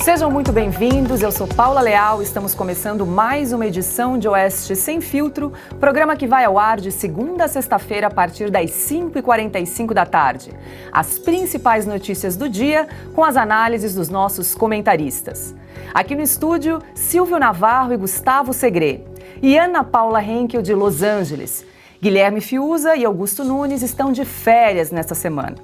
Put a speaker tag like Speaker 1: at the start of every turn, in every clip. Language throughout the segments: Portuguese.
Speaker 1: Sejam muito bem-vindos, eu sou Paula Leal, estamos começando mais uma edição de Oeste Sem Filtro, programa que vai ao ar de segunda a sexta-feira a partir das 5h45 da tarde. As principais notícias do dia com as análises dos nossos comentaristas. Aqui no estúdio, Silvio Navarro e Gustavo Segré, e Ana Paula Henkel de Los Angeles. Guilherme Fiuza e Augusto Nunes estão de férias nesta semana.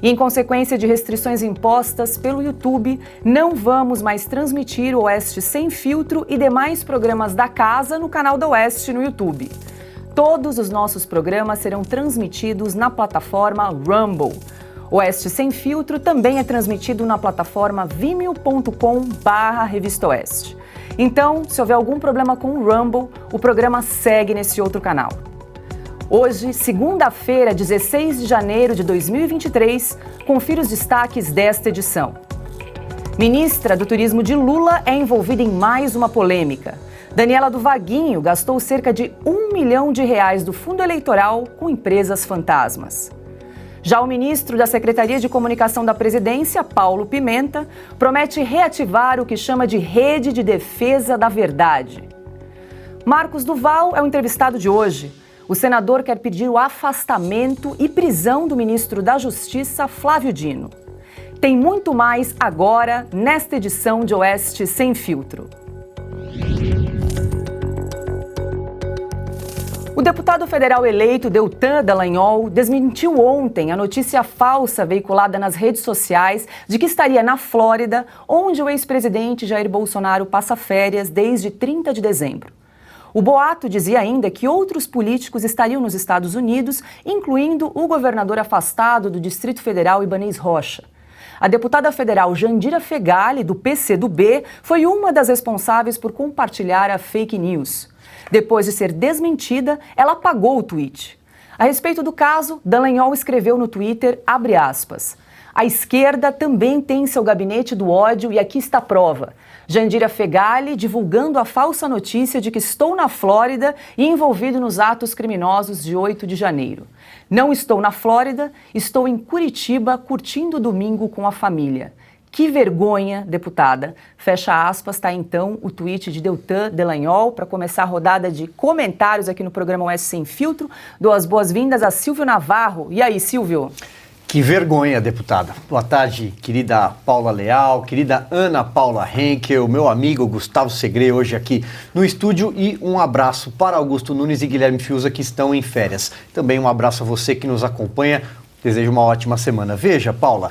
Speaker 1: E em consequência de restrições impostas pelo YouTube, não vamos mais transmitir o Oeste Sem Filtro e demais programas da casa no canal da Oeste no YouTube. Todos os nossos programas serão transmitidos na plataforma Rumble. O Oeste Sem Filtro também é transmitido na plataforma vimeo.com/Revista Oeste. Então, se houver algum problema com o Rumble, o programa segue nesse outro canal. Hoje, segunda-feira, 16 de janeiro de 2023, confira os destaques desta edição. Ministra do Turismo de Lula é envolvida em mais uma polêmica. Daniela do Vaguinho gastou cerca de R$1 milhão do fundo eleitoral com empresas fantasmas. Já o ministro da Secretaria de Comunicação da Presidência, Paulo Pimenta, promete reativar o que chama de Rede de Defesa da Verdade. Marcos Duval é o entrevistado de hoje. O senador quer pedir o afastamento e prisão do ministro da Justiça, Flávio Dino. Tem muito mais agora nesta edição de Oeste Sem Filtro. O deputado federal eleito Deltan Dallagnol desmentiu ontem a notícia falsa veiculada nas redes sociais de que estaria na Flórida, onde o ex-presidente Jair Bolsonaro passa férias desde 30 de dezembro. O boato dizia ainda que outros políticos estariam nos Estados Unidos, incluindo o governador afastado do Distrito Federal, Ibanez Rocha. A deputada federal Jandira Fegali, do PCdoB, foi uma das responsáveis por compartilhar a fake news. Depois de ser desmentida, ela apagou o tweet. A respeito do caso, Dallagnol escreveu no Twitter, abre aspas, "A esquerda também tem seu gabinete do ódio e aqui está a prova. Jandira Fegali divulgando a falsa notícia de que estou na Flórida e envolvido nos atos criminosos de 8 de janeiro. Não estou na Flórida, estou em Curitiba curtindo o domingo com a família. Que vergonha, deputada." Fecha aspas, está então o tweet de Deltan Dallagnol. Para começar a rodada de comentários aqui no programa Oeste Sem Filtro, dou as boas-vindas a Silvio Navarro. E aí, Silvio?
Speaker 2: Que vergonha, deputada. Boa tarde, querida Paula Leal, querida Ana Paula Henkel, meu amigo Gustavo Segré, hoje aqui no estúdio, e um abraço para Augusto Nunes e Guilherme Fiuza, que estão em férias. Também um abraço a você que nos acompanha, desejo uma ótima semana. Veja, Paula,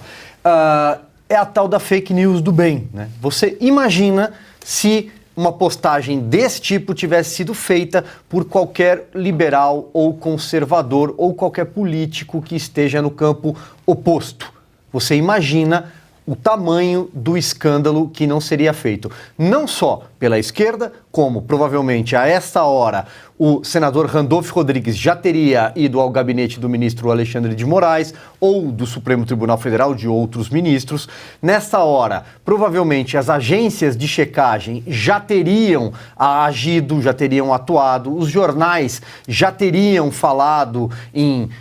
Speaker 2: é a tal da fake news do bem, né? Você imagina se uma postagem desse tipo tivesse sido feita por qualquer liberal ou conservador ou qualquer político que esteja no campo oposto. Você imagina o tamanho do escândalo que não seria feito, não só pela esquerda, como provavelmente a esta hora o senador Randolph Rodrigues já teria ido ao gabinete do ministro Alexandre de Moraes ou do Supremo Tribunal Federal, de outros ministros. Nesta hora, provavelmente as agências de checagem já teriam agido, já teriam atuado, os jornais já teriam falado em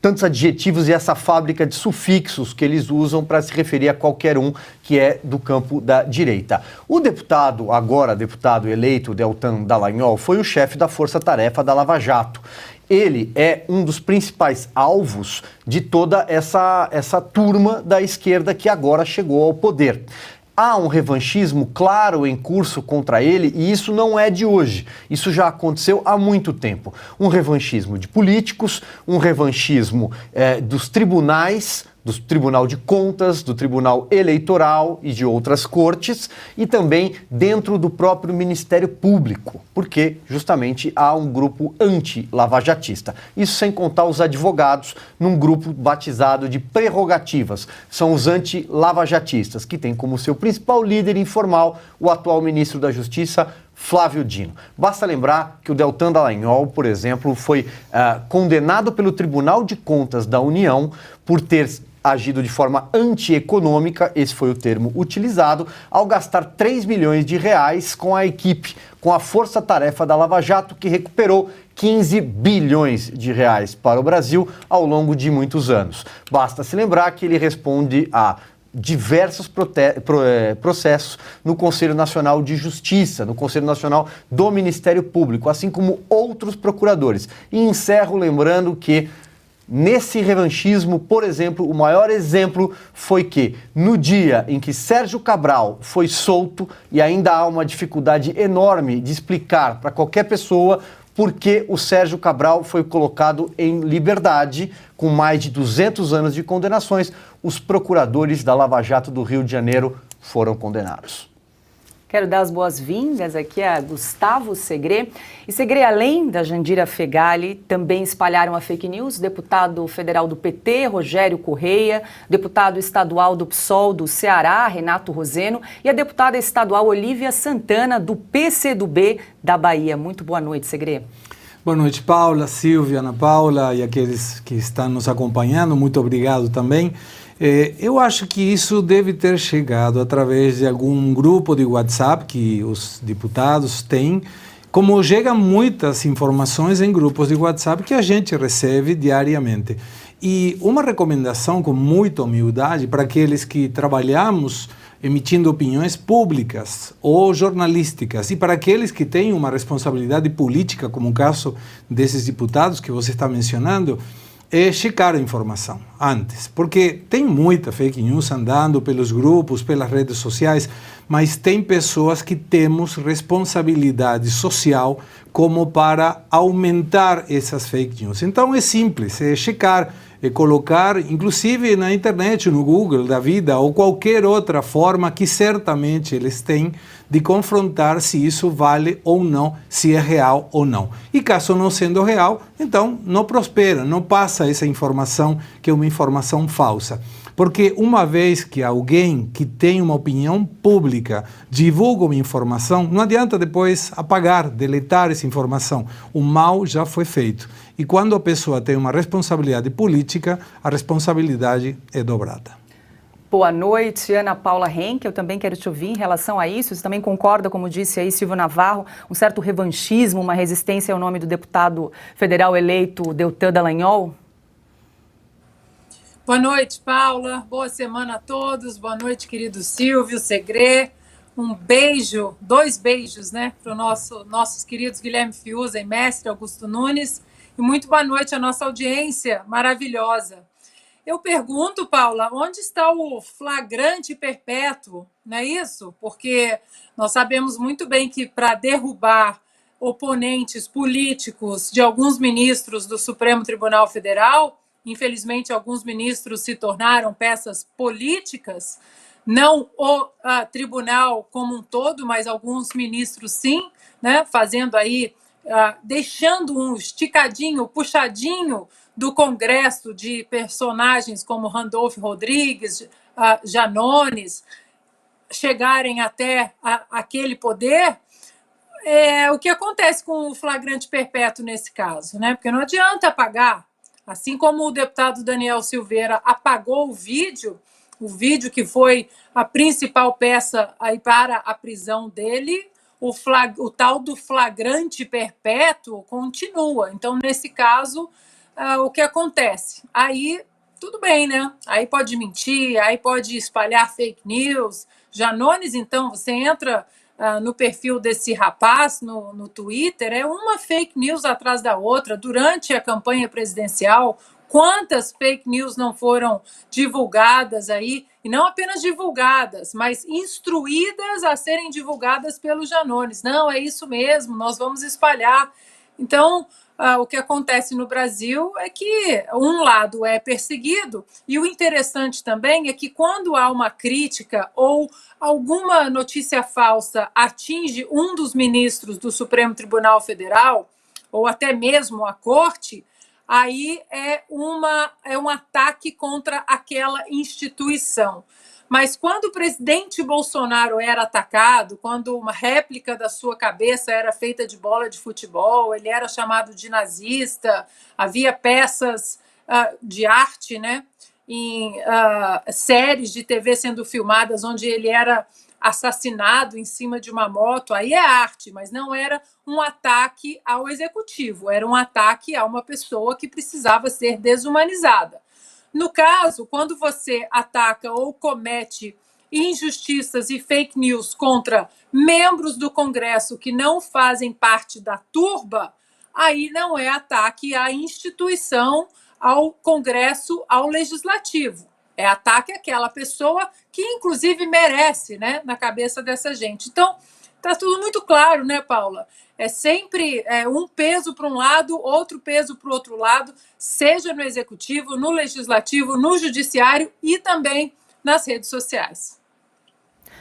Speaker 2: tantos adjetivos e essa fábrica de sufixos que eles usam para se referir a qualquer um que é do campo da direita. O deputado, agora deputado eleito, Deltan Dallagnol, foi o chefe da força-tarefa da Lava Jato. Ele é um dos principais alvos de toda essa turma da esquerda que agora chegou ao poder. Há um revanchismo claro em curso contra ele e isso não é de hoje. Isso já aconteceu há muito tempo. Um revanchismo de políticos, um revanchismo dos tribunais, do Tribunal de Contas, do Tribunal Eleitoral e de outras cortes, e também dentro do próprio Ministério Público, porque justamente há um grupo anti-lavajatista. Isso sem contar os advogados num grupo batizado de prerrogativas. São os anti-lavajatistas, que tem como seu principal líder informal o atual ministro da Justiça, Flávio Dino. Basta lembrar que o Deltan Dallagnol, por exemplo, foi condenado pelo Tribunal de Contas da União por ter agido de forma antieconômica, esse foi o termo utilizado, ao gastar 3 milhões de reais com a equipe, com a força-tarefa da Lava Jato, que recuperou 15 bilhões de reais para o Brasil ao longo de muitos anos. Basta se lembrar que ele responde a diversos processos no Conselho Nacional de Justiça, no Conselho Nacional do Ministério Público, assim como outros procuradores. E encerro lembrando que nesse revanchismo, por exemplo, o maior exemplo foi que no dia em que Sérgio Cabral foi solto, e ainda há uma dificuldade enorme de explicar para qualquer pessoa por que o Sérgio Cabral foi colocado em liberdade, com mais de 200 anos de condenações, os procuradores da Lava Jato do Rio de Janeiro foram condenados.
Speaker 1: Quero dar as boas-vindas aqui a Gustavo Segré. E Segré, além da Jandira Fegali, também espalharam a fake news, deputado federal do PT, Rogério Correia, deputado estadual do PSOL do Ceará, Renato Roseno, e a deputada estadual Olívia Santana, do PCdoB da Bahia. Muito boa noite, Segré.
Speaker 3: Boa noite, Paula, Silvia, Ana Paula e aqueles que estão nos acompanhando. Muito obrigado também. Eu acho que isso deve ter chegado através de algum grupo de WhatsApp que os deputados têm, como chegam muitas informações em grupos de WhatsApp que a gente recebe diariamente. E uma recomendação com muita humildade para aqueles que trabalhamos emitindo opiniões públicas ou jornalísticas e para aqueles que têm uma responsabilidade política, como o caso desses deputados que você está mencionando, é checar a informação antes, porque tem muita fake news andando pelos grupos, pelas redes sociais, mas tem pessoas que temos responsabilidade social como para aumentar essas fake news. Então é simples, é checar, é colocar, inclusive na internet, no Google da vida, ou qualquer outra forma que certamente eles têm de confrontar se isso vale ou não, se é real ou não. E caso não sendo real, então não prospera, não passa essa informação que é uma informação falsa. Porque uma vez que alguém que tem uma opinião pública divulga uma informação, não adianta depois apagar, deletar essa informação. O mal já foi feito. E quando a pessoa tem uma responsabilidade política, a responsabilidade é dobrada.
Speaker 1: Boa noite, Ana Paula Henke. Eu também quero te ouvir em relação a isso. Você também concorda, como disse aí Silvio Navarro, um certo revanchismo, uma resistência ao nome do deputado federal eleito Deltan Dallagnol?
Speaker 4: Boa noite, Paula. Boa semana a todos. Boa noite, querido Silvio, Segré. Um beijo, 2 beijos, né, para nossos queridos Guilherme Fiuza e mestre Augusto Nunes. E muito boa noite à nossa audiência maravilhosa. Eu pergunto, Paula, onde está o flagrante perpétuo, não é isso? Porque nós sabemos muito bem que para derrubar oponentes políticos de alguns ministros do Supremo Tribunal Federal, infelizmente alguns ministros se tornaram peças políticas, não o tribunal como um todo, mas alguns ministros sim, né, fazendo aí, deixando um esticadinho, puxadinho do Congresso de personagens como Randolph Rodrigues, Janones, chegarem até aquele poder. O que acontece com o flagrante perpétuo nesse caso, né? Porque não adianta apagar. Assim como o deputado Daniel Silveira apagou o vídeo que foi a principal peça aí para a prisão dele, o tal do flagrante perpétuo continua. Então, nesse caso, o que acontece? Aí, tudo bem, né? Aí pode mentir, aí pode espalhar fake news. Janones, então, você entra no perfil desse rapaz no Twitter, é uma fake news atrás da outra. Durante a campanha presidencial, quantas fake news não foram divulgadas aí, e não apenas divulgadas, mas instruídas a serem divulgadas pelo Janones. Não, é isso mesmo, nós vamos espalhar. Então, o que acontece no Brasil é que um lado é perseguido, e o interessante também é que quando há uma crítica ou alguma notícia falsa atinge um dos ministros do Supremo Tribunal Federal, ou até mesmo a Corte, aí é um ataque contra aquela instituição. Mas quando o presidente Bolsonaro era atacado, quando uma réplica da sua cabeça era feita de bola de futebol, ele era chamado de nazista, havia peças de arte, né, em séries de TV sendo filmadas onde ele era assassinado em cima de uma moto, aí é arte, mas não era um ataque ao executivo, era um ataque a uma pessoa que precisava ser desumanizada. No caso, quando você ataca ou comete injustiças e fake news contra membros do Congresso que não fazem parte da turba, aí não é ataque à instituição, ao Congresso, ao Legislativo. É ataque àquela pessoa que, inclusive, merece, né, na cabeça dessa gente. Então, está tudo muito claro, né, Paula? É sempre um peso para um lado, outro peso para o outro lado, seja no Executivo, no Legislativo, no Judiciário e também nas redes sociais.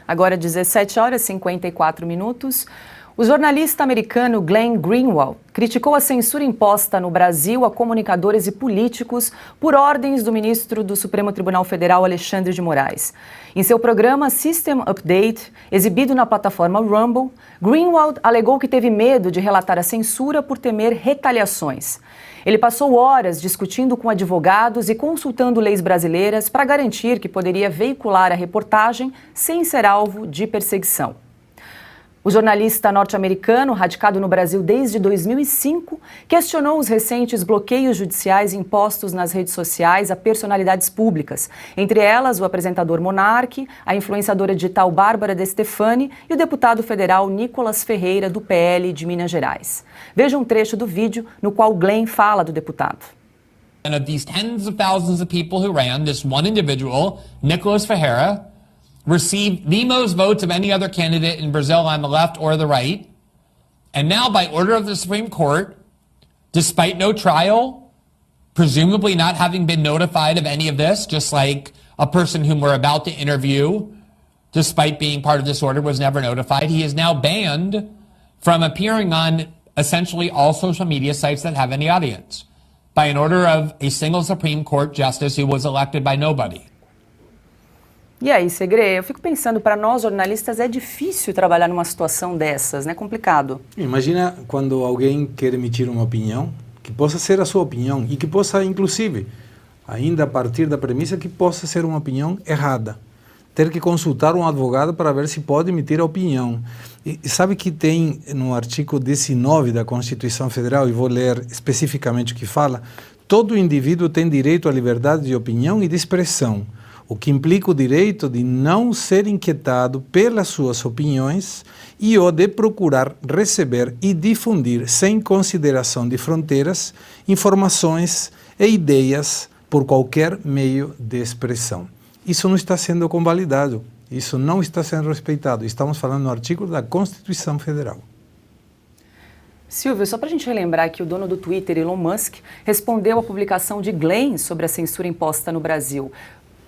Speaker 1: Agora, 17 horas e 54 minutos. O jornalista americano Glenn Greenwald criticou a censura imposta no Brasil a comunicadores e políticos por ordens do ministro do Supremo Tribunal Federal, Alexandre de Moraes. Em seu programa System Update, exibido na plataforma Rumble, Greenwald alegou que teve medo de relatar a censura por temer retaliações. Ele passou horas discutindo com advogados e consultando leis brasileiras para garantir que poderia veicular a reportagem sem ser alvo de perseguição. O jornalista norte-americano, radicado no Brasil desde 2005, questionou os recentes bloqueios judiciais impostos nas redes sociais a personalidades públicas, entre elas o apresentador Monark, a influenciadora digital Bárbara De Stefani e o deputado federal Nicolas Ferreira, do PL de Minas Gerais. Veja um trecho do vídeo no qual Glenn fala do deputado.
Speaker 5: And of these tens of thousands of people who ran, this one individual, Nicolas Ferreira, received the most votes of any other candidate in Brazil on the left or the right. And now, by order of the Supreme Court, despite no trial, presumably not having been notified of any of this, just like a person whom we're about to interview, despite being part of this order, was never notified, he is now banned from appearing on essentially all social media sites that have any audience by an order of a single Supreme Court justice who was elected by nobody.
Speaker 1: E aí, Segre, eu fico pensando, para nós jornalistas é difícil trabalhar numa situação dessas, né? Complicado.
Speaker 3: Imagina quando alguém quer emitir uma opinião, que possa ser a sua opinião e que possa, inclusive, ainda a partir da premissa que possa ser uma opinião errada. Ter que consultar um advogado para ver se pode emitir a opinião. E sabe que tem no artigo 19 da Constituição Federal, e vou ler especificamente o que fala, todo indivíduo tem direito à liberdade de opinião e de expressão, o que implica o direito de não ser inquietado pelas suas opiniões e o de procurar receber e difundir, sem consideração de fronteiras, informações e ideias por qualquer meio de expressão. Isso não está sendo convalidado, isso não está sendo respeitado. Estamos falando no artigo da Constituição Federal.
Speaker 1: Silvio, só para a gente relembrar que o dono do Twitter, Elon Musk, respondeu à publicação de Glenn sobre a censura imposta no Brasil.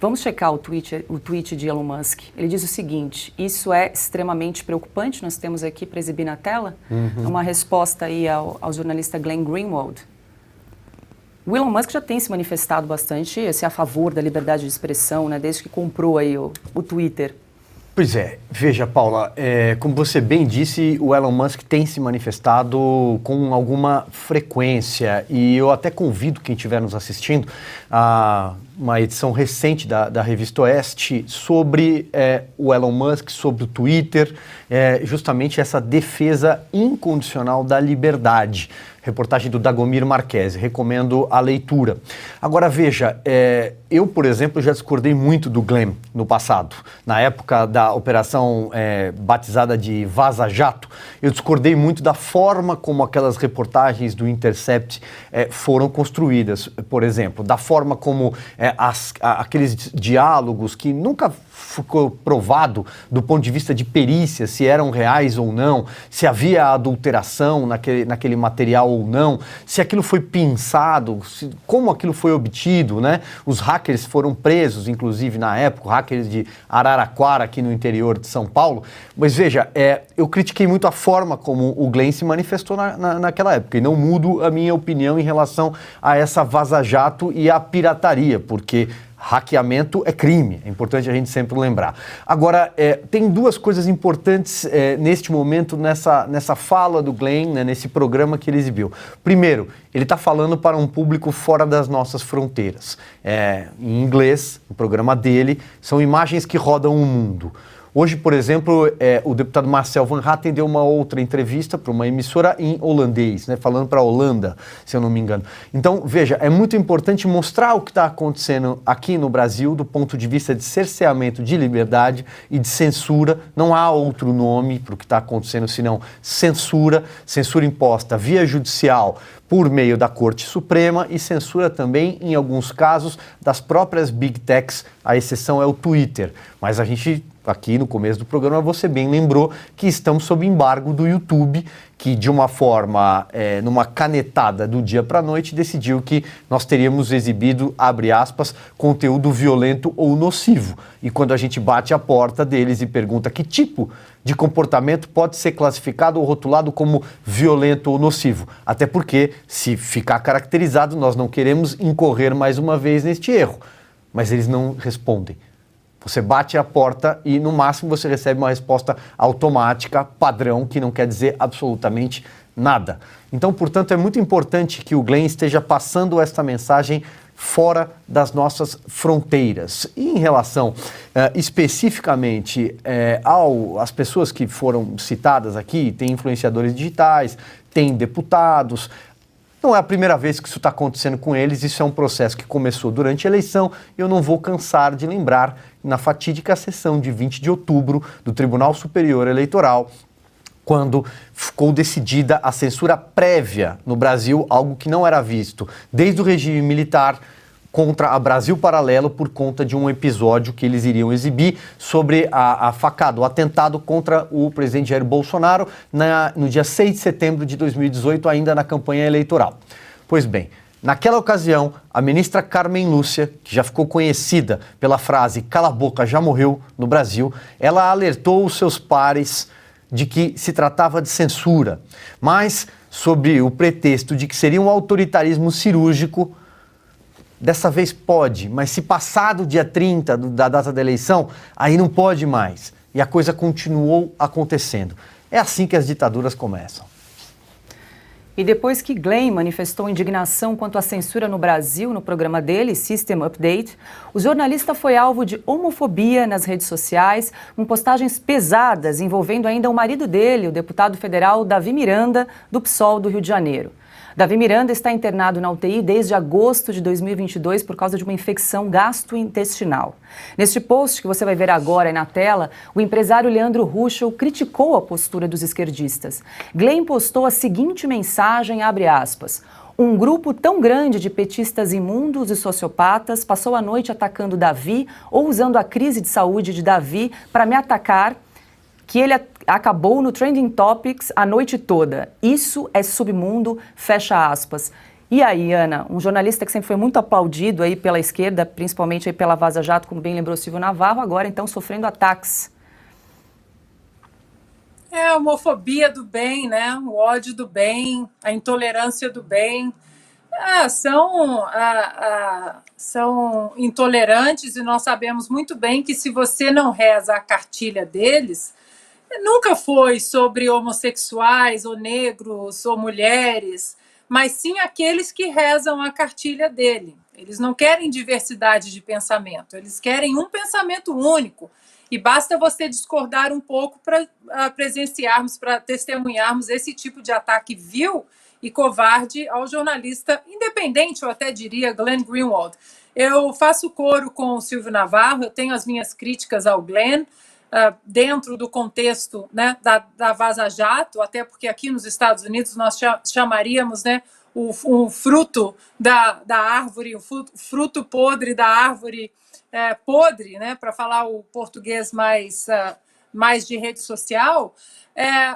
Speaker 1: Vamos checar o tweet de Elon Musk. Ele diz o seguinte: isso é extremamente preocupante, nós temos aqui para exibir na tela, uma resposta aí ao jornalista Glenn Greenwald. O Elon Musk já tem se manifestado bastante a favor da liberdade de expressão, né, desde que comprou aí o Twitter.
Speaker 2: Pois é, veja, Paula, como você bem disse, o Elon Musk tem se manifestado com alguma frequência e eu até convido quem estiver nos assistindo a uma edição recente da Revista Oeste sobre o Elon Musk, sobre o Twitter, justamente essa defesa incondicional da liberdade. Reportagem do Dagomir Marquesi, recomendo a leitura. Agora veja, eu, por exemplo, já discordei muito do Glenn no passado. Na época da operação batizada de Vaza Jato, eu discordei muito da forma como aquelas reportagens do Intercept foram construídas, por exemplo, da forma como aqueles diálogos que nunca ficou provado do ponto de vista de perícia, se eram reais ou não, se havia adulteração naquele material ou não, se aquilo foi pensado, como aquilo foi obtido, né? Os hackers foram presos, inclusive na época, hackers de Araraquara, aqui no interior de São Paulo. Mas veja, eu critiquei muito a forma como o Glenn se manifestou naquela época, e não mudo a minha opinião em relação a essa vaza-jato e a pirataria, porque hackeamento é crime, é importante a gente sempre lembrar. Agora, tem duas coisas importantes neste momento, nessa fala do Glenn, né, nesse programa que ele exibiu. Primeiro, ele está falando para um público fora das nossas fronteiras. Em inglês, o programa dele, são imagens que rodam o mundo. Hoje, por exemplo, o deputado Marcel Van Hatten deu uma outra entrevista para uma emissora em holandês, né, falando para a Holanda, se eu não me engano. Então, veja, é muito importante mostrar o que está acontecendo aqui no Brasil do ponto de vista de cerceamento de liberdade e de censura. Não há outro nome para o que está acontecendo senão censura imposta via judicial por meio da Corte Suprema e censura também, em alguns casos, das próprias Big Techs, a exceção é o Twitter. Mas a gente, aqui no começo do programa, você bem lembrou que estamos sob embargo do YouTube, que de uma forma, numa canetada do dia para a noite, decidiu que nós teríamos exibido, abre aspas, conteúdo violento ou nocivo. E quando a gente bate a porta deles e pergunta que tipo de comportamento pode ser classificado ou rotulado como violento ou nocivo. Até porque, se ficar caracterizado, nós não queremos incorrer mais uma vez neste erro. Mas eles não respondem. Você bate a porta e, no máximo, você recebe uma resposta automática, padrão, que não quer dizer absolutamente nada. Então, portanto, é muito importante que o Glenn esteja passando esta mensagem fora das nossas fronteiras. E em relação especificamente às pessoas que foram citadas aqui, tem influenciadores digitais, tem deputados. Não é a primeira vez que isso está acontecendo com eles, isso é um processo que começou durante a eleição e eu não vou cansar de lembrar na fatídica sessão de 20 de outubro do Tribunal Superior Eleitoral, quando ficou decidida a censura prévia no Brasil, algo que não era visto desde o regime militar, contra a Brasil Paralelo por conta de um episódio que eles iriam exibir sobre a facada, o atentado contra o presidente Jair Bolsonaro no dia 6 de setembro de 2018, ainda na campanha eleitoral. Pois bem, naquela ocasião, a ministra Carmen Lúcia, que já ficou conhecida pela frase "cala a boca, já morreu" no Brasil, ela alertou os seus pares de que se tratava de censura, mas sob o pretexto de que seria um autoritarismo cirúrgico. Dessa vez pode, mas se passar do dia 30 da data da eleição, aí não pode mais. E a coisa continuou acontecendo. É assim que as ditaduras começam.
Speaker 1: E depois que Glenn manifestou indignação quanto à censura no Brasil no programa dele, System Update, o jornalista foi alvo de homofobia nas redes sociais, com postagens pesadas envolvendo ainda o marido dele, o deputado federal Davi Miranda, do PSOL do Rio de Janeiro. Davi Miranda está internado na UTI desde agosto de 2022 por causa de uma infecção gastrointestinal. Neste post que você vai ver agora aí na tela, o empresário Leandro Ruschel criticou a postura dos esquerdistas. Glenn postou a seguinte mensagem, abre aspas: "Um grupo tão grande de petistas imundos e sociopatas passou a noite atacando Davi ou usando a crise de saúde de Davi para me atacar, que ele acabou no Trending Topics a noite toda. Isso é submundo", fecha aspas. E aí, Ana, um jornalista que sempre foi muito aplaudido aí pela esquerda, principalmente aí pela Vaza Jato, como bem lembrou Silvio Navarro, agora então sofrendo ataques.
Speaker 4: É a homofobia do bem, né? O ódio do bem, a intolerância do bem. São intolerantes e nós sabemos muito bem que se você não reza a cartilha deles, nunca foi sobre homossexuais, ou negros, ou mulheres, mas sim aqueles que rezam a cartilha dele. Eles não querem diversidade de pensamento, eles querem um pensamento único. E basta você discordar um pouco para presenciarmos, para testemunharmos esse tipo de ataque vil e covarde ao jornalista independente, eu até diria, Glenn Greenwald. Eu faço coro com o Silvio Navarro, eu tenho as minhas críticas ao Glenn, dentro do contexto, né, da Vaza Jato, até porque aqui nos Estados Unidos nós chamaríamos, né, o fruto da árvore, o fruto podre da árvore podre, né, para falar o português mais de rede social.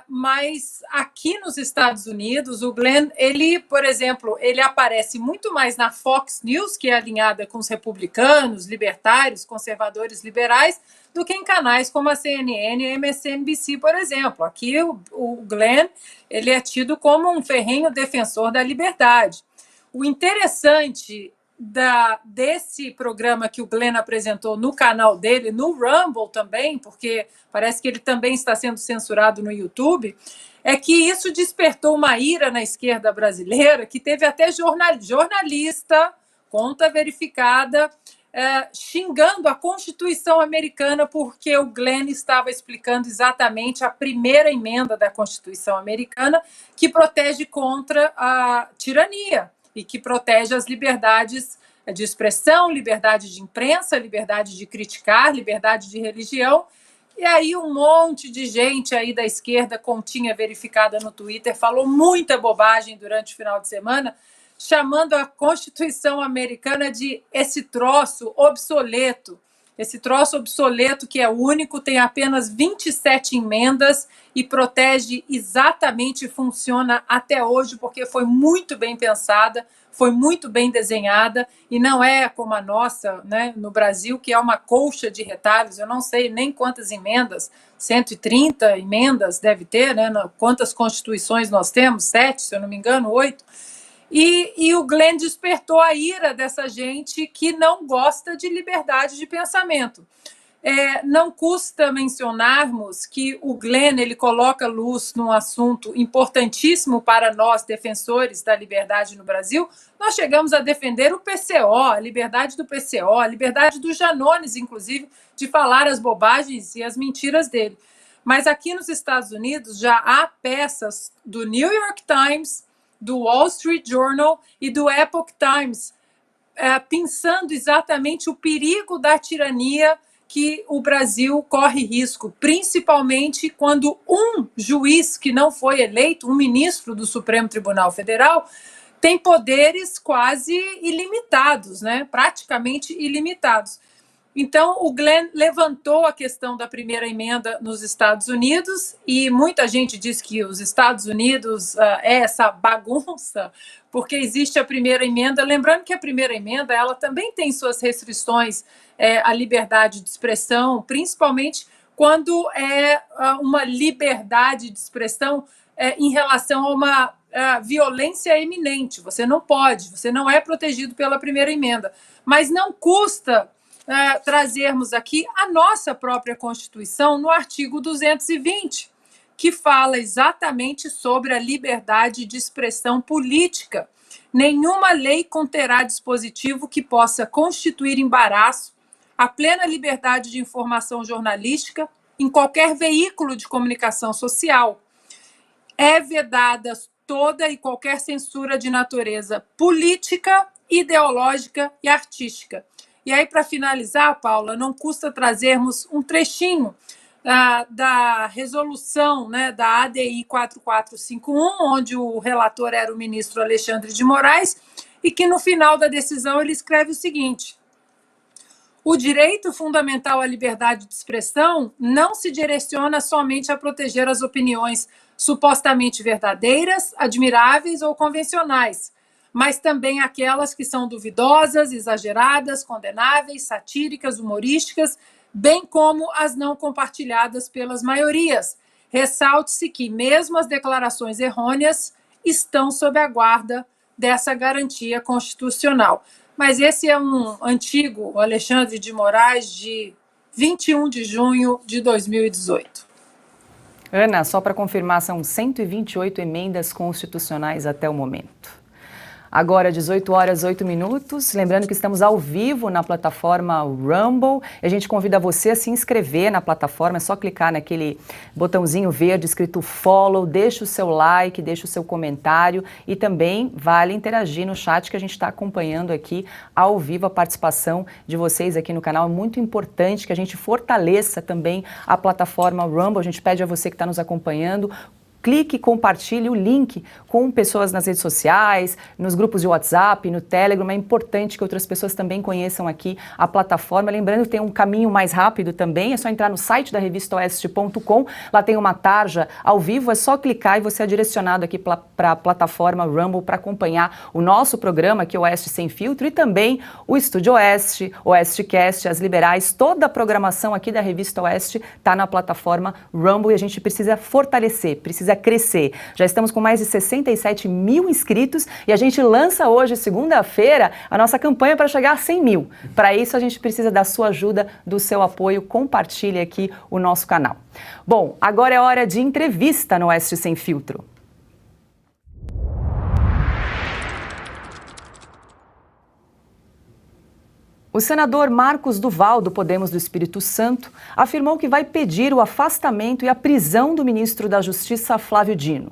Speaker 4: Mas aqui nos Estados Unidos, o Glenn, ele, por exemplo, ele aparece muito mais na Fox News, que é alinhada com os republicanos, libertários, conservadores liberais, do que em canais como a CNN e a MSNBC, por exemplo. Aqui o Glenn, ele é tido como um ferrenho defensor da liberdade. O interessante desse programa que o Glenn apresentou no canal dele, no Rumble também, porque parece que ele também está sendo censurado no YouTube, é que isso despertou uma ira na esquerda brasileira, que teve até jornalista, conta verificada, xingando a Constituição americana porque o Glenn estava explicando exatamente a primeira emenda da Constituição americana que protege contra a tirania e que protege as liberdades de expressão, liberdade de imprensa, liberdade de criticar, liberdade de religião. E aí um monte de gente aí da esquerda, continha verificada no Twitter, falou muita bobagem durante o final de semana, chamando a Constituição americana de esse troço obsoleto que é único, tem apenas 27 emendas e protege exatamente, funciona até hoje, porque foi muito bem pensada, foi muito bem desenhada, e não é como a nossa, né, no Brasil, que é uma colcha de retalhos. Eu não sei nem quantas emendas, 130 emendas deve ter, né, quantas constituições nós temos, 7, se eu não me engano, 8. E o Glenn despertou a ira dessa gente que não gosta de liberdade de pensamento. Não custa mencionarmos que o Glenn ele coloca luz num assunto importantíssimo para nós, defensores da liberdade no Brasil. Nós chegamos a defender o PCO, a liberdade do PCO, a liberdade do Janones, inclusive, de falar as bobagens e as mentiras dele. Mas aqui nos Estados Unidos já há peças do New York Times, do Wall Street Journal e do Epoch Times, pensando exatamente o perigo da tirania que o Brasil corre risco, principalmente quando um juiz que não foi eleito, um ministro do Supremo Tribunal Federal, tem poderes quase ilimitados, né? Praticamente ilimitados. Então, o Glenn levantou a questão da primeira emenda nos Estados Unidos, e muita gente diz que os Estados Unidos é essa bagunça, porque existe a primeira emenda. Lembrando que a primeira emenda ela também tem suas restrições à liberdade de expressão, principalmente quando é uma liberdade de expressão em relação a uma violência iminente. Você não é protegido pela primeira emenda. Mas não custa trazermos aqui a nossa própria Constituição no artigo 220, que fala exatamente sobre a liberdade de expressão política. Nenhuma lei conterá dispositivo que possa constituir embaraço à plena liberdade de informação jornalística em qualquer veículo de comunicação social. É vedada toda e qualquer censura de natureza política, ideológica e artística. E aí, para finalizar, Paula, não custa trazermos um trechinho da resolução, né, da ADI 4451, onde o relator era o ministro Alexandre de Moraes, e que no final da decisão ele escreve o seguinte: o direito fundamental à liberdade de expressão não se direciona somente a proteger as opiniões supostamente verdadeiras, admiráveis ou convencionais, mas também aquelas que são duvidosas, exageradas, condenáveis, satíricas, humorísticas, bem como as não compartilhadas pelas maiorias. Ressalte-se que mesmo as declarações errôneas estão sob a guarda dessa garantia constitucional. Mas esse é um antigo Alexandre de Moraes, de 21 de junho de 2018.
Speaker 1: Ana, só para confirmar, são 128 emendas constitucionais até o momento. Agora, 18 horas, 8 minutos. Lembrando que estamos ao vivo na plataforma Rumble. A gente convida você a se inscrever na plataforma. É só clicar naquele botãozinho verde escrito follow, deixa o seu like, deixa o seu comentário e também vale interagir no chat que a gente está acompanhando aqui ao vivo a participação de vocês aqui no canal. É muito importante que a gente fortaleça também a plataforma Rumble. A gente pede a você que está nos acompanhando, clique e compartilhe o link com pessoas nas redes sociais, nos grupos de WhatsApp, no Telegram. É importante que outras pessoas também conheçam aqui a plataforma. Lembrando que tem um caminho mais rápido também, é só entrar no site da revistaoeste.com, lá tem uma tarja ao vivo, é só clicar e você é direcionado aqui para a plataforma Rumble para acompanhar o nosso programa aqui, Oeste Sem Filtro, e também o Estúdio Oeste, Oestecast, as Liberais, toda a programação aqui da Revista Oeste está na plataforma Rumble e a gente precisa fortalecer, precisa crescer. Já estamos com mais de 67 mil inscritos e a gente lança hoje, segunda-feira, a nossa campanha para chegar a 100 mil. Para isso, a gente precisa da sua ajuda, do seu apoio. Compartilhe aqui o nosso canal. Bom, agora é hora de entrevista no Oeste Sem Filtro. O O senador Marcos Duval, do Podemos do Espírito Santo, afirmou que vai pedir o afastamento e a prisão do ministro da Justiça, Flávio Dino.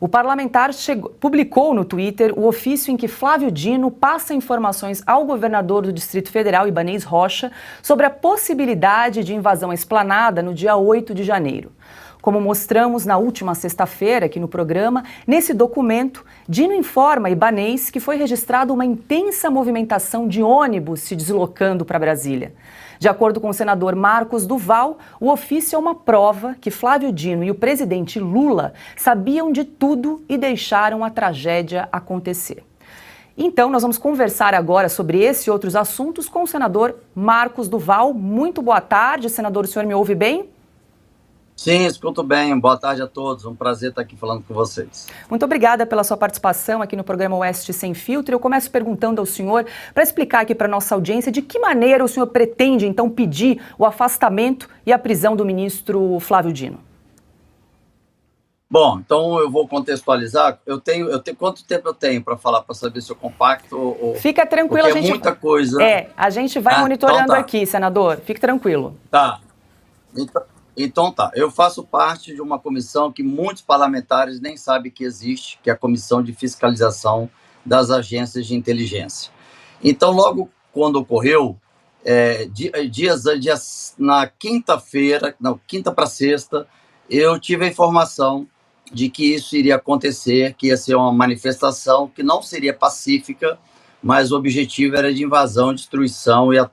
Speaker 1: O parlamentar publicou no Twitter o ofício em que Flávio Dino passa informações ao governador do Distrito Federal, Ibanez Rocha, sobre a possibilidade de invasão à Esplanada no dia 8 de janeiro. Como mostramos na última sexta-feira aqui no programa, nesse documento, Dino informa Ibanez que foi registrada uma intensa movimentação de ônibus se deslocando para Brasília. De acordo com o senador Marcos Duval, o ofício é uma prova que Flávio Dino e o presidente Lula sabiam de tudo e deixaram a tragédia acontecer. Então, nós vamos conversar agora sobre esse e outros assuntos com o senador Marcos Duval. Muito boa tarde, senador, o senhor me ouve bem?
Speaker 6: Sim, escuto bem. Boa tarde a todos. Um prazer estar aqui falando com vocês.
Speaker 1: Muito obrigada pela sua participação aqui no programa Oeste Sem Filtro. Eu começo perguntando ao senhor, para explicar aqui para a nossa audiência, de que maneira o senhor pretende, então, pedir o afastamento e a prisão do ministro Flávio Dino?
Speaker 6: Bom, então eu vou contextualizar. Eu tenho quanto tempo eu tenho para falar, para saber se eu compacto ou...
Speaker 1: Fica tranquilo, a gente...
Speaker 6: muita coisa.
Speaker 1: A gente vai monitorando
Speaker 6: então tá.
Speaker 1: aqui, senador. Fique tranquilo.
Speaker 6: Tá. Então tá, eu faço parte de uma comissão que muitos parlamentares nem sabem que existe, que é a Comissão de Fiscalização das Agências de Inteligência. Então, logo quando ocorreu, na quinta-feira, quinta para sexta, eu tive a informação de que isso iria acontecer, que ia ser uma manifestação que não seria pacífica, mas o objetivo era de invasão, destruição e a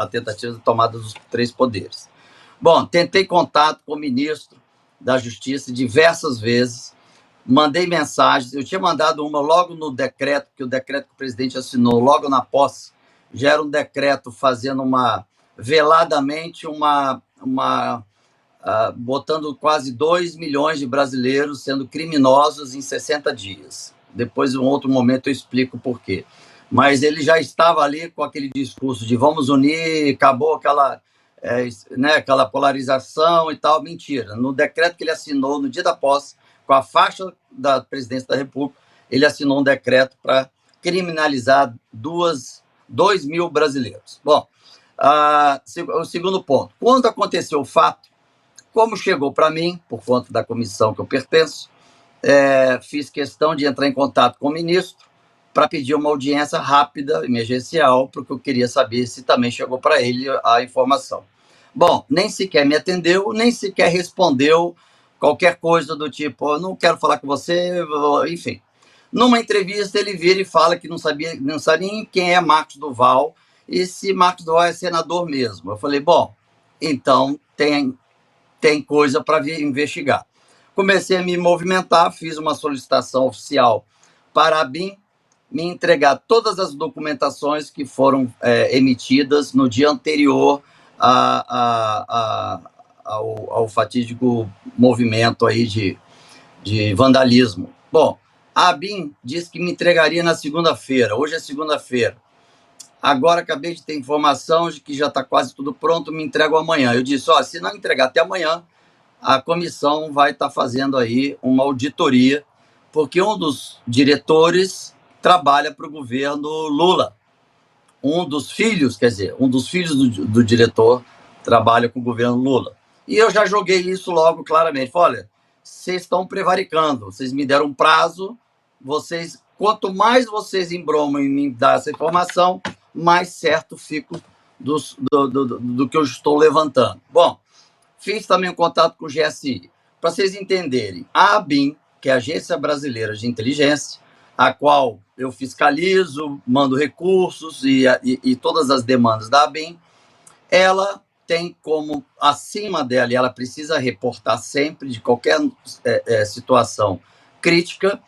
Speaker 6: tentativa de tomada dos três poderes. Bom, tentei contato com o ministro da Justiça diversas vezes, mandei mensagens, eu tinha mandado uma logo no decreto, que o decreto que o presidente assinou logo na posse, já era um decreto fazendo veladamente botando quase 2 milhões de brasileiros sendo criminosos em 60 dias. Depois, em um outro momento, eu explico por quê. Mas ele já estava ali com aquele discurso de vamos unir, acabou aquela polarização e tal. Mentira. No decreto que ele assinou no dia da posse, com a faixa da presidência da República, ele assinou um decreto para criminalizar 2 mil brasileiros. Bom, o segundo ponto. Quando aconteceu o fato, como chegou para mim, por conta da comissão que eu pertenço, fiz questão de entrar em contato com o ministro para pedir uma audiência rápida, emergencial, porque eu queria saber se também chegou para ele a informação. Bom, nem sequer me atendeu, nem sequer respondeu qualquer coisa do tipo, não quero falar com você, enfim. Numa entrevista, ele vira e fala que não sabe nem quem é Marcos Duval e se Marcos Duval é senador mesmo. Eu falei, bom, então tem coisa para investigar. Comecei a me movimentar, fiz uma solicitação oficial para a ABIN me entregar todas as documentações que foram emitidas no dia anterior ao fatídico movimento aí de vandalismo. Bom, a ABIN disse que me entregaria na segunda-feira. Hoje é segunda-feira. Agora acabei de ter informação de que já está quase tudo pronto, me entrego amanhã. Eu disse, se não entregar até amanhã, a comissão vai estar fazendo aí uma auditoria, porque um dos diretores trabalha para o governo Lula. Um dos filhos do diretor trabalha com o governo Lula. E eu já joguei isso logo claramente. Falei, olha, vocês estão prevaricando, vocês me deram um prazo, quanto mais vocês embromam em me dar essa informação, mais certo fico do que eu estou levantando. Bom, fiz também um contato com o GSI. Para vocês entenderem, a ABIN, que é a Agência Brasileira de Inteligência, a qual eu fiscalizo, mando recursos e todas as demandas da ABIN, ela tem como, acima dela, e ela precisa reportar sempre de qualquer situação crítica,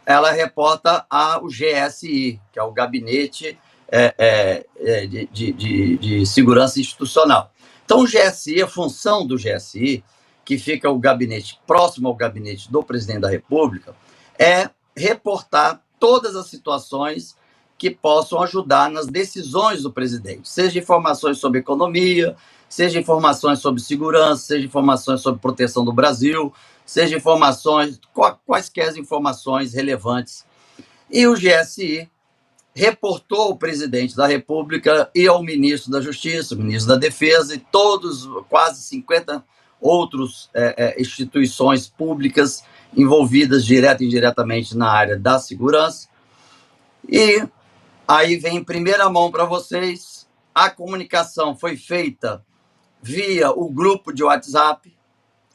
Speaker 6: ela reporta ao GSI, que é o Gabinete de Segurança Institucional. Então, o GSI, a função do GSI, que fica o gabinete próximo ao gabinete do presidente da República, é reportar todas as situações que possam ajudar nas decisões do presidente, seja informações sobre economia, seja informações sobre segurança, seja informações sobre proteção do Brasil, seja informações, quaisquer informações relevantes. E o GSI reportou ao presidente da República e ao ministro da Justiça, o ministro da Defesa e todos, quase 50 outros instituições públicas envolvidas direta e indiretamente na área da segurança. E aí vem em primeira mão para vocês, a comunicação foi feita via o grupo de WhatsApp.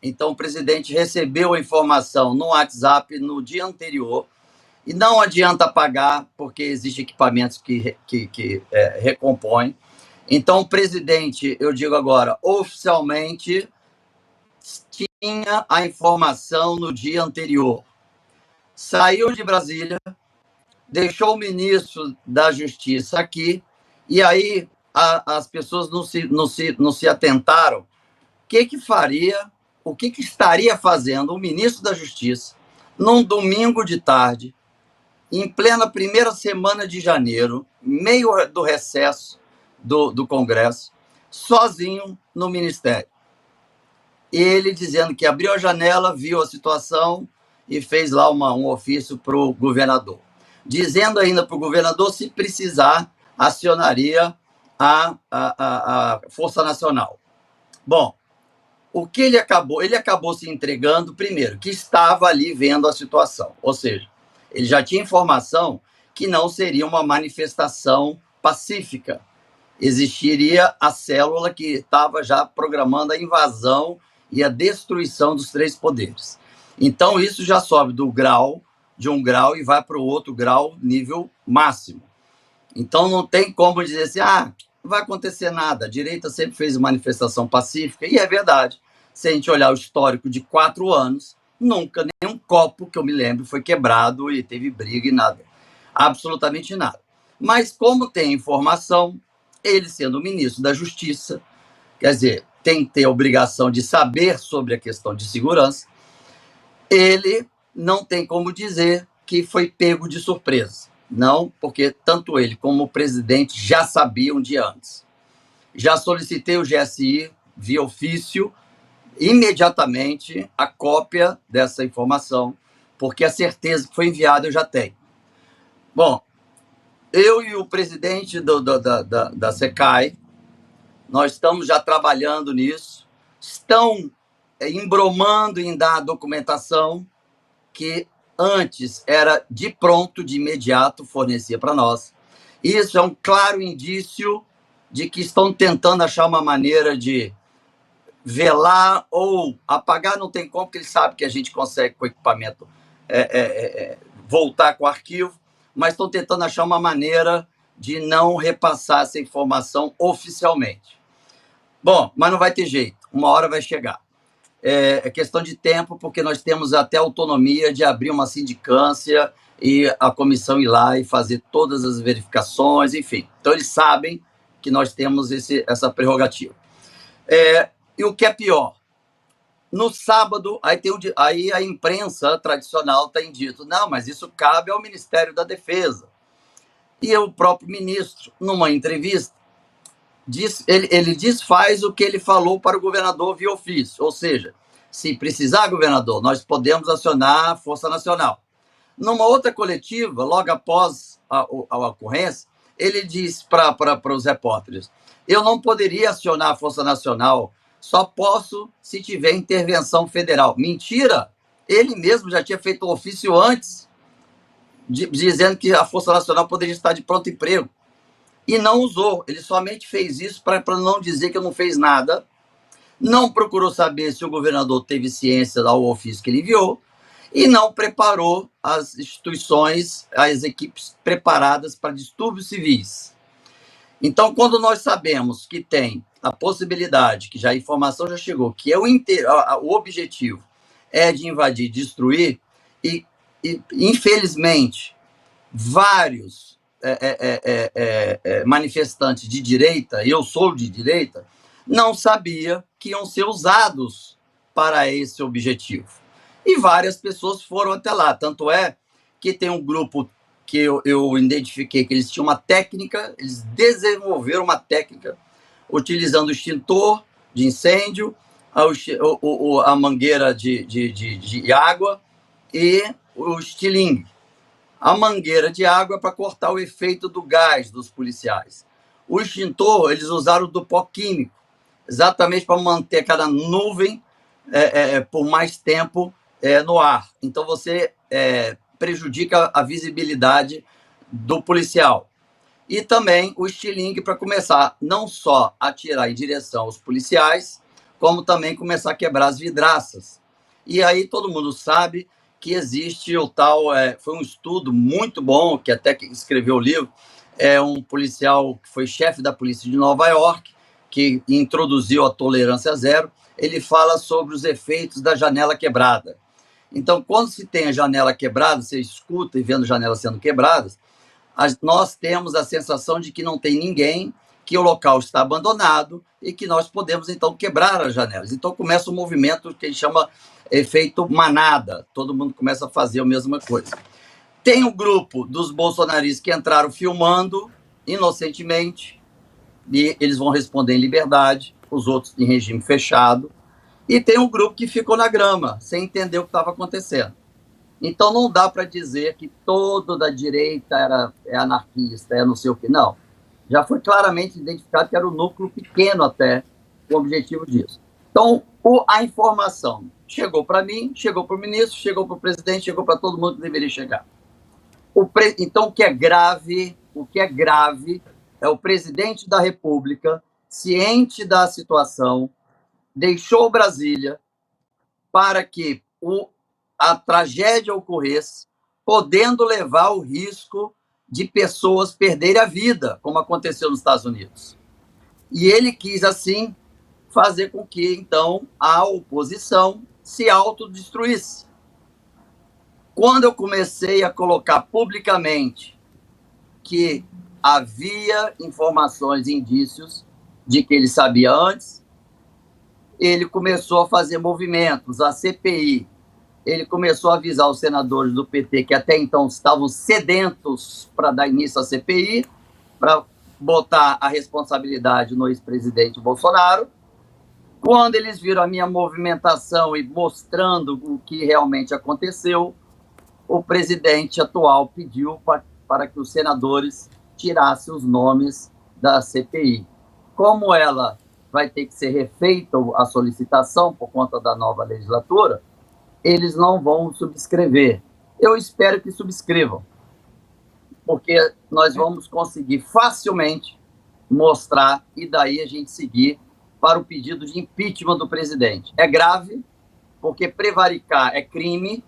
Speaker 6: Então, o presidente recebeu a informação no WhatsApp no dia anterior, e não adianta apagar, porque existem equipamentos que recompõem. Então, o presidente, eu digo agora, oficialmente, tinha a informação no dia anterior. Saiu de Brasília, deixou o ministro da Justiça aqui, e aí as pessoas não se atentaram. O que estaria fazendo o ministro da Justiça num domingo de tarde, em plena primeira semana de janeiro, meio do recesso do Congresso, sozinho no Ministério? Ele dizendo que abriu a janela, viu a situação e fez lá um ofício para o governador. Dizendo ainda para o governador, se precisar, acionaria a Força Nacional. Bom, o que ele acabou se entregando, primeiro, que estava ali vendo a situação. Ou seja, ele já tinha informação que não seria uma manifestação pacífica. Existiria a célula que estava já programando a invasão e a destruição dos três poderes. Então, isso já sobe de um grau e vai para o outro grau, nível máximo. Então, não tem como dizer assim, não vai acontecer nada. A direita sempre fez manifestação pacífica, e é verdade. Se a gente olhar o histórico de 4 anos, nunca nenhum copo que eu me lembro foi quebrado e teve briga e nada. Absolutamente nada. Mas, como tem informação, ele sendo o ministro da Justiça, quer dizer, tem que ter a obrigação de saber sobre a questão de segurança, ele não tem como dizer que foi pego de surpresa. Não, porque tanto ele como o presidente já sabiam um dia antes. Já solicitei o GSI via ofício, imediatamente, a cópia dessa informação, porque a certeza que foi enviada eu já tenho. Bom, eu e o presidente da SECAI, nós estamos já trabalhando nisso, estão embromando em dar a documentação que antes era de pronto, de imediato, fornecia para nós. Isso é um claro indício de que estão tentando achar uma maneira de velar ou apagar, não tem como, porque eles sabem que a gente consegue com o equipamento voltar com o arquivo, mas estão tentando achar uma maneira de não repassar essa informação oficialmente. Bom, mas não vai ter jeito, uma hora vai chegar. É questão de tempo, porque nós temos até autonomia de abrir uma sindicância e a comissão ir lá e fazer todas as verificações, enfim. Então, eles sabem que nós temos essa prerrogativa. E o que é pior, no sábado, aí a imprensa tradicional tem dito, não, mas isso cabe ao Ministério da Defesa. E o próprio ministro, numa entrevista, ele desfaz o que ele falou para o governador via ofício, ou seja, se precisar, governador, nós podemos acionar a Força Nacional. Numa outra coletiva, logo após a ocorrência, ele disse para os repórteres, eu não poderia acionar a Força Nacional, só posso se tiver intervenção federal. Mentira! Ele mesmo já tinha feito um ofício antes, dizendo que a Força Nacional poderia estar de pronto emprego. E não usou, ele somente fez isso para não dizer que não fez nada, não procurou saber se o governador teve ciência do ofício que ele enviou, e não preparou as instituições, as equipes preparadas para distúrbios civis. Então, quando nós sabemos que tem a possibilidade, que já a informação já chegou, que é o objetivo é de invadir, destruir, e infelizmente, vários manifestantes de direita, e eu sou de direita, não sabia que iam ser usados para esse objetivo. E várias pessoas foram até lá. Tanto é que tem um grupo que eu identifiquei que eles tinham uma técnica, eles desenvolveram uma técnica utilizando o extintor de incêndio, a mangueira de água e o estilingue. a mangueira de água para cortar o efeito do gás dos policiais. O extintor, eles usaram do pó químico, exatamente para manter aquela nuvem por mais tempo no ar. Então, você prejudica a visibilidade do policial. E também o estilingue para começar não só a atirar em direção aos policiais, como também começar a quebrar as vidraças. E aí todo mundo sabe que existe o tal... foi um estudo muito bom, que até que escreveu o livro, um policial que foi chefe da polícia de Nova York, que introduziu a tolerância zero. Ele fala sobre os efeitos da janela quebrada. Então, quando se tem a janela quebrada, você escuta e vendo janelas sendo quebradas, nós temos a sensação de que não tem ninguém, que o local está abandonado e que nós podemos, então, quebrar as janelas. Então, começa um movimento que a gente chama efeito manada. Todo mundo começa a fazer a mesma coisa. Tem um grupo dos bolsonaristas que entraram filmando inocentemente e eles vão responder em liberdade, os outros em regime fechado. E tem um grupo que ficou na grama, sem entender o que estava acontecendo. Então, não dá para dizer que todo da direita é anarquista, não sei o quê. Não. Já foi claramente identificado que era um núcleo pequeno até o objetivo disso. Então, a informação chegou para mim, chegou para o ministro, chegou para o presidente, chegou para todo mundo que deveria chegar. Então, o que é grave é o presidente da República, ciente da situação, deixou Brasília para que a tragédia ocorresse, podendo levar o risco de pessoas perderem a vida, como aconteceu nos Estados Unidos. E ele quis, assim, fazer com que, então, a oposição se autodestruísse. Quando eu comecei a colocar publicamente que havia informações, indícios de que ele sabia antes, ele começou a fazer movimentos, a CPI, ele começou a avisar os senadores do PT que até então estavam sedentos para dar início à CPI, para botar a responsabilidade no ex-presidente Bolsonaro. Quando eles viram a minha movimentação e mostrando o que realmente aconteceu, o presidente atual pediu para que os senadores tirassem os nomes da CPI. Como ela vai ter que ser refeita a solicitação por conta da nova legislatura, eles não vão subscrever. Eu espero que subscrevam, porque nós vamos conseguir facilmente mostrar e daí a gente seguir para o pedido de impeachment do presidente. É grave, porque prevaricar é crime,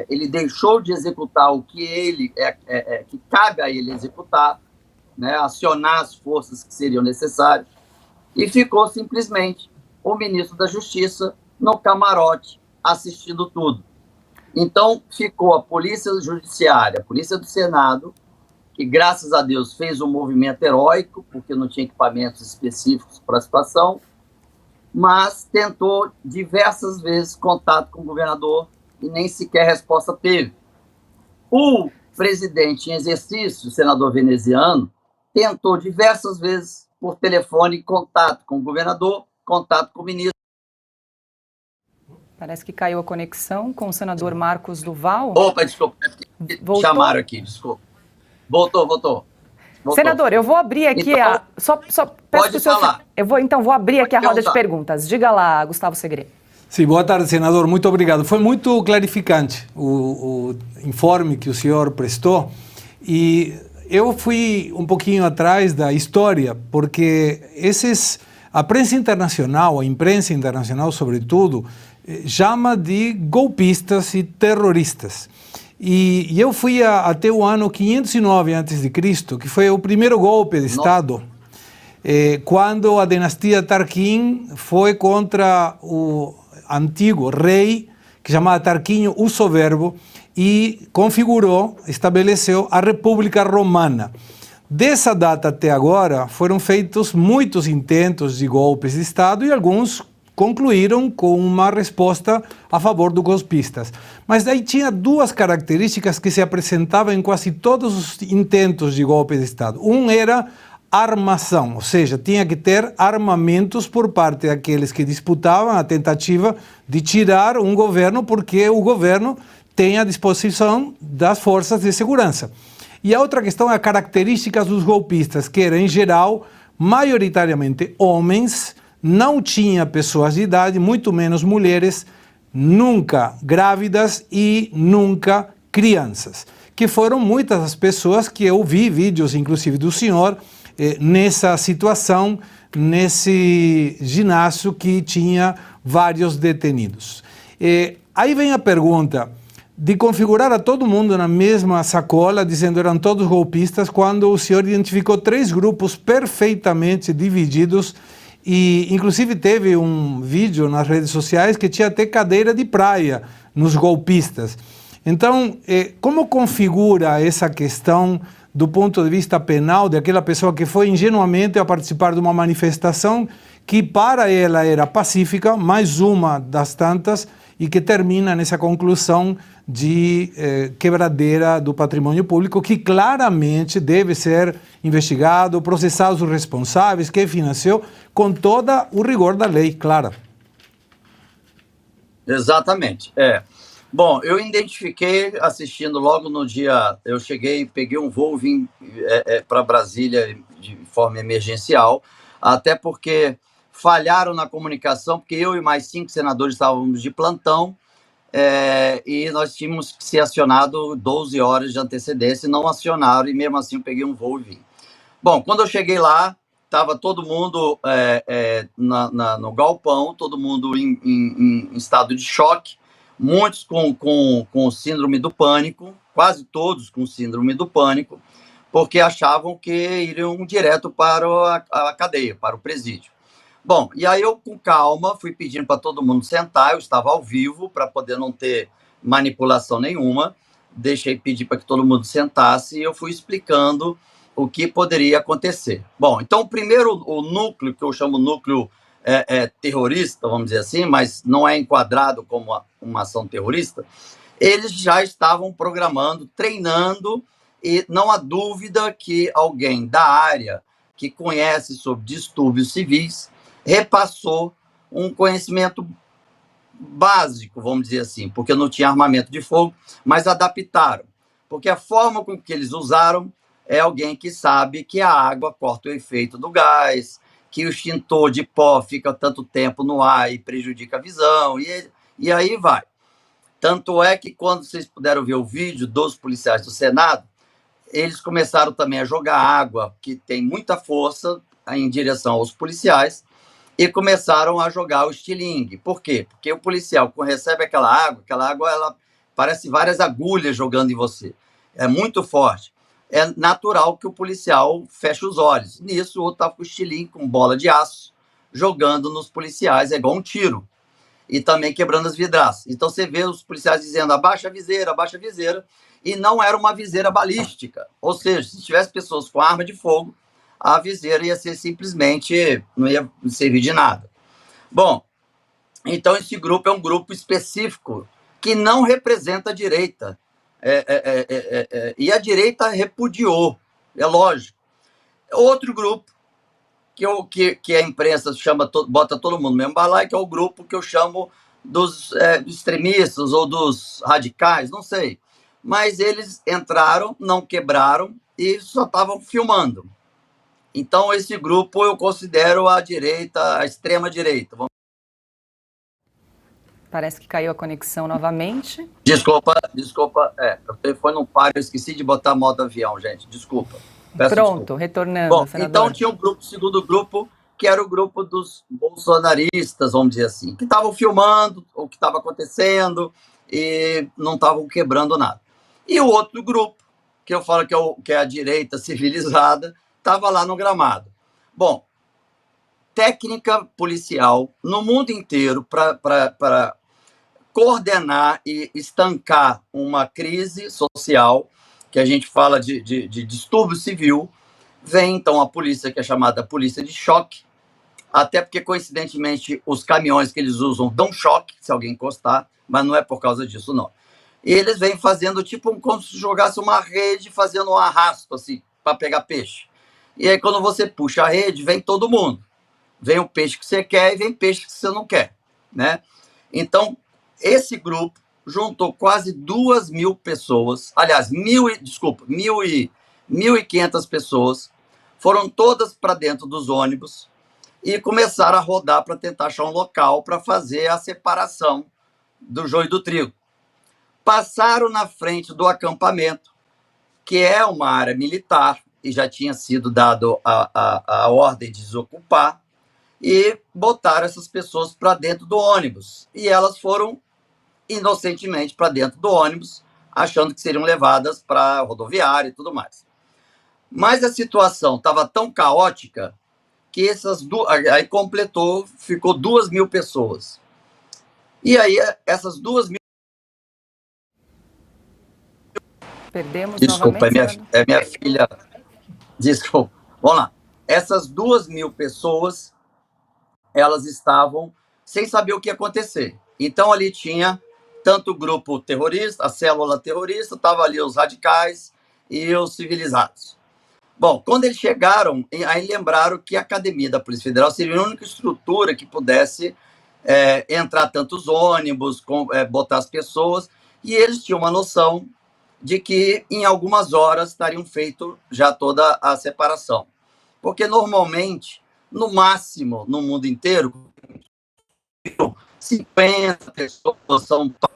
Speaker 6: ele deixou de executar o que que cabe a ele executar, né, acionar as forças que seriam necessárias, e ficou simplesmente o ministro da Justiça no camarote, assistindo tudo. Então, ficou a Polícia Judiciária, a Polícia do Senado, que, graças a Deus, fez um movimento heróico, porque não tinha equipamentos específicos para a situação, mas tentou diversas vezes contato com o governador e nem sequer resposta teve. O presidente em exercício, o senador veneziano, tentou diversas vezes por telefone contato com o governador, contato com o ministro.
Speaker 1: Parece que caiu a conexão com o senador Marcos Duval.
Speaker 6: Opa, desculpa. Chamaram aqui, desculpa. Voltou.
Speaker 1: Senador, eu vou abrir aqui
Speaker 6: então,
Speaker 1: só peço
Speaker 6: pode falar.
Speaker 1: Vou abrir aqui a roda de perguntas. Diga lá, Gustavo Segre.
Speaker 3: Sim, boa tarde, senador. Muito obrigado. Foi muito clarificante o informe que o senhor prestou. E eu fui um pouquinho atrás da história, porque a imprensa internacional, sobretudo, chama de golpistas e terroristas. E eu fui até o ano 509 a.C., que foi o primeiro golpe de Estado, quando a dinastia Tarquín foi contra o antigo rei, que chamava Tarquínio o Soberbo, e estabeleceu a República Romana. Dessa data até agora, foram feitos muitos intentos de golpes de Estado e alguns concluíram com uma resposta a favor dos golpistas. Mas daí tinha duas características que se apresentavam em quase todos os intentos de golpe de Estado. Um era armação, ou seja, tinha que ter armamentos por parte daqueles que disputavam a tentativa de tirar um governo, porque o governo tem à disposição das forças de segurança. E a outra questão é as características dos golpistas, que eram, em geral, maioritariamente homens, não tinha pessoas de idade, muito menos mulheres, nunca grávidas e nunca crianças. Que foram muitas as pessoas que eu vi vídeos, inclusive do senhor, nessa situação, nesse ginásio que tinha vários detenidos. Aí vem a pergunta de configurar a todo mundo na mesma sacola, dizendo que eram todos golpistas, quando o senhor identificou 3 grupos perfeitamente divididos e, inclusive, teve um vídeo nas redes sociais que tinha até cadeira de praia nos golpistas. Então, como configura essa questão do ponto de vista penal daquela pessoa que foi ingenuamente a participar de uma manifestação que para ela era pacífica, mais uma das tantas, e que termina nessa conclusão de quebradeira do patrimônio público, que claramente deve ser investigado, processados os responsáveis, quem financiou, com todo o rigor da lei, claro.
Speaker 6: Exatamente, Bom, eu identifiquei assistindo logo no dia, eu cheguei, peguei um voo, vim para Brasília de forma emergencial, até porque falharam na comunicação, porque eu e mais 5 senadores estávamos de plantão, e nós tínhamos que ser acionado 12 horas de antecedência, e não acionaram, e mesmo assim eu peguei um voo e vim. Bom, quando eu cheguei lá, estava todo mundo no galpão, todo mundo em estado de choque, muitos com síndrome do pânico, quase todos com síndrome do pânico, porque achavam que iriam direto para a cadeia, para o presídio. Bom, e aí eu, com calma, fui pedindo para todo mundo sentar, eu estava ao vivo, para poder não ter manipulação nenhuma, deixei pedir para que todo mundo sentasse e eu fui explicando o que poderia acontecer. Bom, então, primeiro, o núcleo, que eu chamo núcleo terrorista, vamos dizer assim, mas não é enquadrado como uma ação terrorista, eles já estavam programando, treinando, e não há dúvida que alguém da área que conhece sobre distúrbios civis repassou um conhecimento básico, vamos dizer assim, porque não tinha armamento de fogo, mas adaptaram. Porque a forma com que eles usaram é alguém que sabe que a água corta o efeito do gás, que o extintor de pó fica tanto tempo no ar e prejudica a visão, e aí vai. Tanto é que quando vocês puderam ver o vídeo dos policiais do Senado, eles começaram também a jogar água, que tem muita força, em direção aos policiais, e começaram a jogar o estilingue. Por quê? Porque o policial, quando recebe aquela água ela parece várias agulhas jogando em você. É muito forte. É natural que o policial feche os olhos. Nisso, o outro estava com o estilingue, com bola de aço, jogando nos policiais, é igual um tiro. E também quebrando as vidraças. Então, você vê os policiais dizendo, abaixa a viseira, e não era uma viseira balística. Ou seja, se tivesse pessoas com arma de fogo, a viseira ia ser simplesmente, não ia servir de nada. Bom, então esse grupo é um grupo específico que não representa a direita. E a direita repudiou, é lógico. Outro grupo que a imprensa bota todo mundo no mesmo balaio, que é o grupo que eu chamo dos extremistas ou dos radicais, não sei. Mas eles entraram, não quebraram e só estavam filmando. Então, esse grupo eu considero a direita, a extrema-direita.
Speaker 1: Parece que caiu a conexão novamente.
Speaker 6: Desculpa, o telefone não para, eu esqueci de botar modo avião, gente, desculpa.
Speaker 1: Pronto,
Speaker 6: desculpa.
Speaker 1: retornando,
Speaker 6: Bom,
Speaker 1: senador.
Speaker 6: então tinha um grupo, segundo grupo, que era o grupo dos bolsonaristas, vamos dizer assim, que estavam filmando o que estava acontecendo e não estavam quebrando nada. E o outro grupo, que eu falo que é a direita civilizada, estava lá no gramado. Bom, técnica policial no mundo inteiro para coordenar e estancar uma crise social, que a gente fala de distúrbio civil, vem então a polícia, que é chamada polícia de choque, até porque, coincidentemente, os caminhões que eles usam dão choque se alguém encostar, mas não é por causa disso, não. E eles vêm fazendo tipo como se jogasse uma rede, fazendo um arrasto, assim, para pegar peixe. E aí, quando você puxa a rede, vem todo mundo. Vem o peixe que você quer e vem peixe que você não quer, né? Então, esse grupo juntou quase 2.000 pessoas, aliás, 1.500 pessoas, foram todas para dentro dos ônibus e começaram a rodar para tentar achar um local para fazer a separação do joio do trigo. Passaram na frente do acampamento, que é uma área militar, e já tinha sido dado a ordem de desocupar, e botaram essas pessoas para dentro do ônibus. E elas foram inocentemente para dentro do ônibus, achando que seriam levadas para a rodoviária e tudo mais. Mas a situação estava tão caótica que aí completou, ficou 2.000 pessoas. E aí essas 2.000...
Speaker 1: Perdemos
Speaker 6: Desculpa,
Speaker 1: novamente.
Speaker 6: é minha filha. Desculpa. Vamos lá. Essas 2.000 pessoas, elas estavam sem saber o que ia acontecer. Então, ali tinha tanto o grupo terrorista, a célula terrorista, estavam ali os radicais e os civilizados. Bom, quando eles chegaram, aí lembraram que a Academia da Polícia Federal seria a única estrutura que pudesse entrar tantos ônibus, botar as pessoas, e eles tinham uma noção de que em algumas horas estariam feito já toda a separação. Porque normalmente, no máximo, no mundo inteiro, 50 pessoas passam por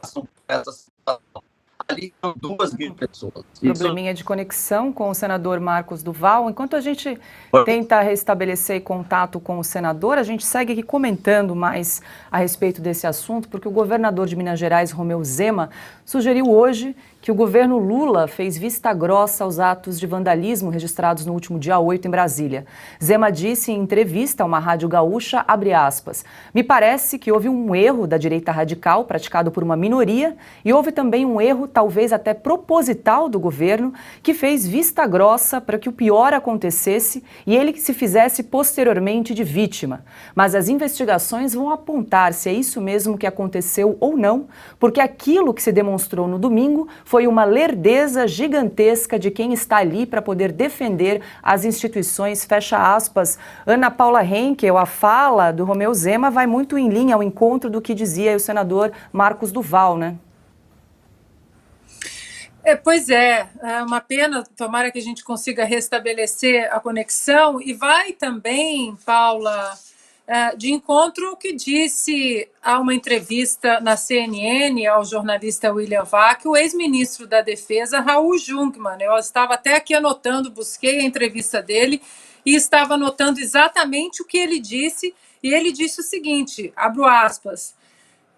Speaker 6: essa situação. Ali são 2.000 pessoas.
Speaker 1: Probleminha de conexão com o senador Marcos Duval. Enquanto a gente tenta restabelecer contato com o senador, a gente segue aqui comentando mais a respeito desse assunto, porque o governador de Minas Gerais, Romeu Zema, sugeriu hoje que o governo Lula fez vista grossa aos atos de vandalismo registrados no último dia 8 em Brasília. Zema disse em entrevista a uma rádio gaúcha, abre aspas, me parece que houve um erro da direita radical praticado por uma minoria e houve também um erro, talvez até proposital do governo, que fez vista grossa para que o pior acontecesse e ele se fizesse posteriormente de vítima. Mas as investigações vão apontar se é isso mesmo que aconteceu ou não, porque aquilo que se demonstrou no domingo foi uma lerdeza gigantesca de quem está ali para poder defender as instituições, fecha aspas. Ana Paula Henkel, a fala do Romeu Zema vai muito em linha ao encontro do que dizia o senador Marcos Duval, né?
Speaker 4: Pois é uma pena, tomara que a gente consiga restabelecer a conexão e vai também, Paula, de encontro ao que disse a uma entrevista na CNN ao jornalista William Vac, o ex-ministro da Defesa, Raul Jungmann. Eu estava até aqui anotando, busquei a entrevista dele e estava anotando exatamente o que ele disse, e ele disse o seguinte, abro aspas,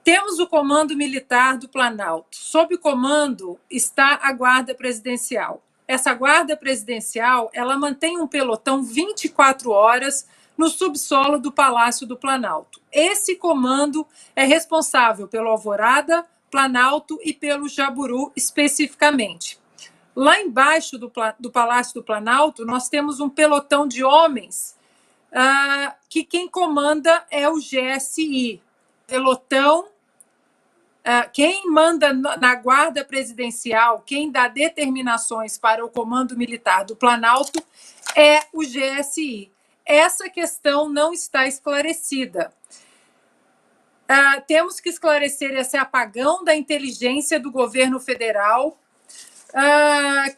Speaker 4: temos o comando militar do Planalto. Sob o comando está a Guarda Presidencial. Essa Guarda Presidencial, ela mantém um pelotão 24 horas no subsolo do Palácio do Planalto. Esse comando é responsável pelo Alvorada, Planalto e pelo Jaburu especificamente. Lá embaixo do Palácio do Planalto, nós temos um pelotão de homens que quem comanda é o GSI. Pelotão, quem manda na Guarda Presidencial, quem dá determinações para o Comando Militar do Planalto é o GSI. Essa questão não está esclarecida. Temos que esclarecer esse apagão da inteligência do governo federal,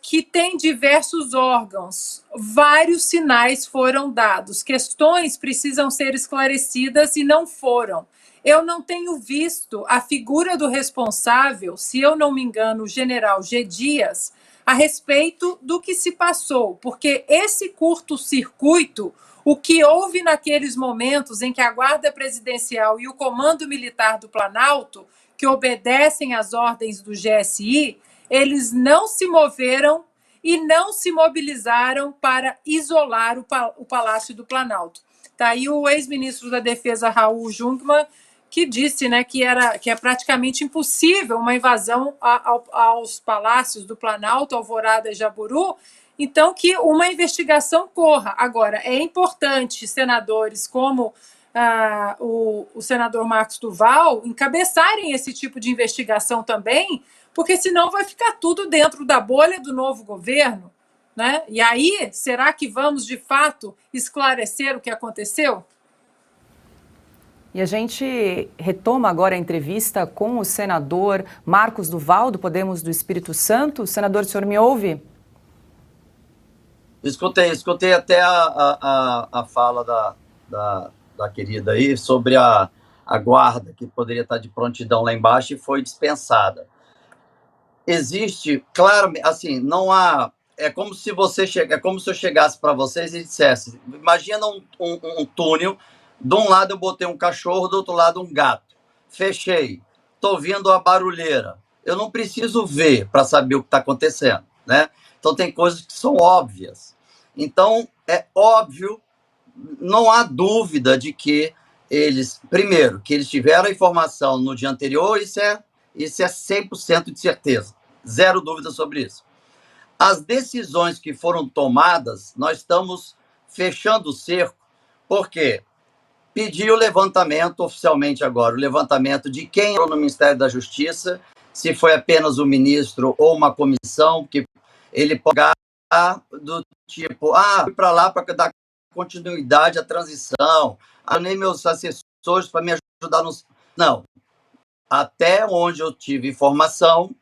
Speaker 4: que tem diversos órgãos. Vários sinais foram dados. Questões precisam ser esclarecidas e não foram. Eu não tenho visto a figura do responsável, se eu não me engano, o general G. Dias, a respeito do que se passou, porque esse curto-circuito, o que houve naqueles momentos em que a Guarda Presidencial e o Comando Militar do Planalto, que obedecem às ordens do GSI, eles não se moveram e não se mobilizaram para isolar o Palácio do Planalto. Está aí o ex-ministro da Defesa, Raul Jungmann, que disse, né, que é praticamente impossível uma invasão aos palácios do Planalto, Alvorada e Jaburu, então que uma investigação corra. Agora, é importante senadores como o senador Marcos Duval encabeçarem esse tipo de investigação também, porque senão vai ficar tudo dentro da bolha do novo governo, né? E aí, será que vamos, de fato, esclarecer o que aconteceu?
Speaker 1: E a gente retoma agora a entrevista com o senador Marcos Duval, do Podemos do Espírito Santo. Senador, o senhor me ouve?
Speaker 6: Escutei até a fala da querida aí sobre a guarda que poderia estar de prontidão lá embaixo e foi dispensada. Existe, claro, assim, não há. É como se eu chegasse para vocês e dissesse: imagina um túnel, de um lado eu botei um cachorro, do outro lado um gato. Fechei, estou ouvindo a barulheira. Eu não preciso ver para saber o que está acontecendo, né? Então tem coisas que são óbvias. Então é óbvio, não há dúvida de que primeiro, que eles tiveram a informação no dia anterior, isso é 100% de certeza. Zero dúvida sobre isso. As decisões que foram tomadas, nós estamos fechando o cerco, porque pediu o levantamento, oficialmente agora, o levantamento de quem entrou no Ministério da Justiça, se foi apenas o ministro ou uma comissão, que ele pode pegar do tipo, fui para lá para dar continuidade à transição, nem meus assessores para me ajudar nos... Não. Até onde eu tive informação,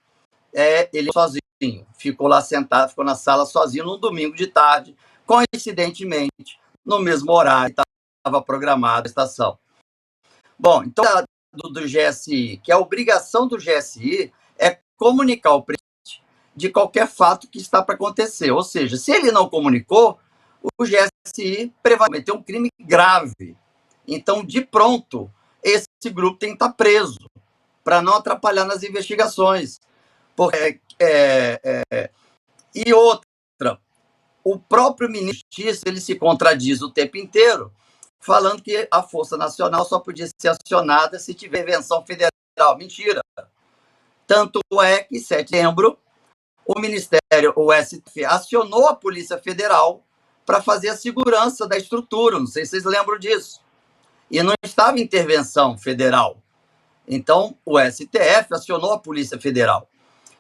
Speaker 6: ele sozinho, ficou lá sentado, ficou na sala sozinho num domingo de tarde, coincidentemente, no mesmo horário que estava programada a estação. Bom, então, do GSI, que a obrigação do GSI é comunicar ao presidente de qualquer fato que está para acontecer. Ou seja, se ele não comunicou, o GSI vai ter um crime grave. Então, de pronto, esse grupo tem que estar preso para não atrapalhar nas investigações. E outra, o próprio ministro da Justiça, ele se contradiz o tempo inteiro, falando que a Força Nacional só podia ser acionada se tiver intervenção federal. Mentira. Tanto é que, em setembro, o Ministério, o STF, acionou a Polícia Federal para fazer a segurança da estrutura. Não sei se vocês lembram disso. E não estava intervenção federal. Então, o STF acionou a Polícia Federal.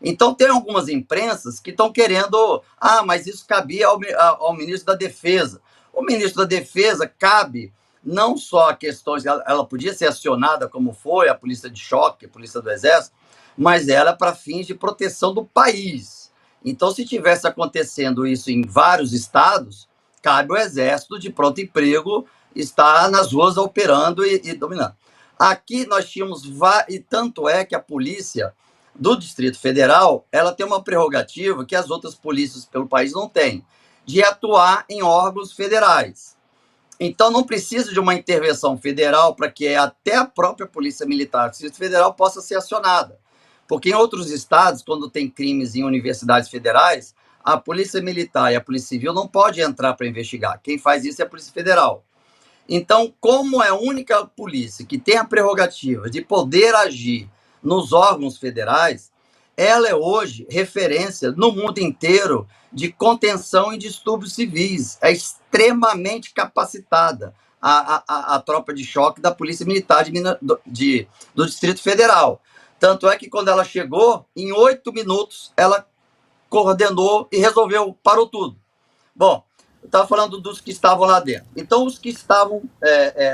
Speaker 6: Então, tem algumas imprensas que estão querendo... mas isso cabia ao ministro da Defesa. O ministro da Defesa cabe não só a questões... Ela podia ser acionada, como foi, a Polícia de Choque, a Polícia do Exército, mas ela para fins de proteção do país. Então, se tivesse acontecendo isso em vários estados, cabe ao Exército de pronto emprego estar nas ruas operando e dominando. Aqui nós tínhamos... E tanto é que a polícia do Distrito Federal, ela tem uma prerrogativa que as outras polícias pelo país não têm, de atuar em órgãos federais. Então, não precisa de uma intervenção federal para que até a própria Polícia Militar do Distrito Federal possa ser acionada. Porque em outros estados, quando tem crimes em universidades federais, a Polícia Militar e a Polícia Civil não pode entrar para investigar. Quem faz isso é a Polícia Federal. Então, como é a única polícia que tem a prerrogativa de poder agir nos órgãos federais, ela é hoje referência no mundo inteiro de contenção em distúrbios civis. É extremamente capacitada a tropa de choque da Polícia Militar do Distrito Federal. Tanto é que quando ela chegou, em 8 minutos, ela coordenou e resolveu, parou tudo. Bom, eu estava falando dos que estavam lá dentro. Então, os que estavam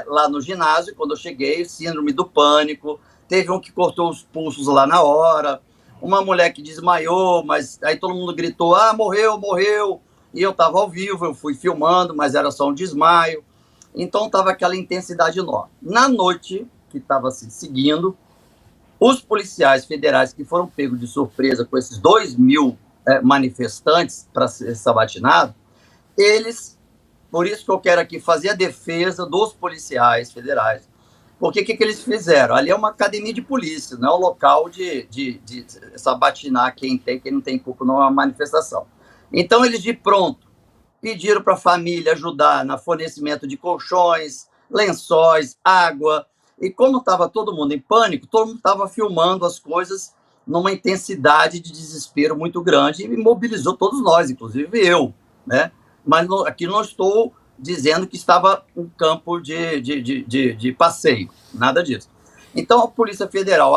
Speaker 6: lá no ginásio, quando eu cheguei, síndrome do pânico, teve um que cortou os pulsos lá na hora, uma mulher que desmaiou, mas aí todo mundo gritou, morreu, e eu estava ao vivo, eu fui filmando, mas era só um desmaio, então estava aquela intensidade enorme. Na noite, que estava se seguindo, os policiais federais que foram pegos de surpresa com esses 2.000 manifestantes para ser sabatinado, eles, por isso que eu quero aqui fazer a defesa dos policiais federais, porque o que eles fizeram? Ali é uma academia de polícia, não é um local de sabatinar quem não tem culpa numa manifestação. Então, eles de pronto pediram para a família ajudar no fornecimento de colchões, lençóis, água, e como estava todo mundo em pânico, todo mundo estava filmando as coisas numa intensidade de desespero muito grande e mobilizou todos nós, inclusive eu, né? Mas aqui não estou dizendo que estava um campo de passeio, nada disso. Então, a Polícia Federal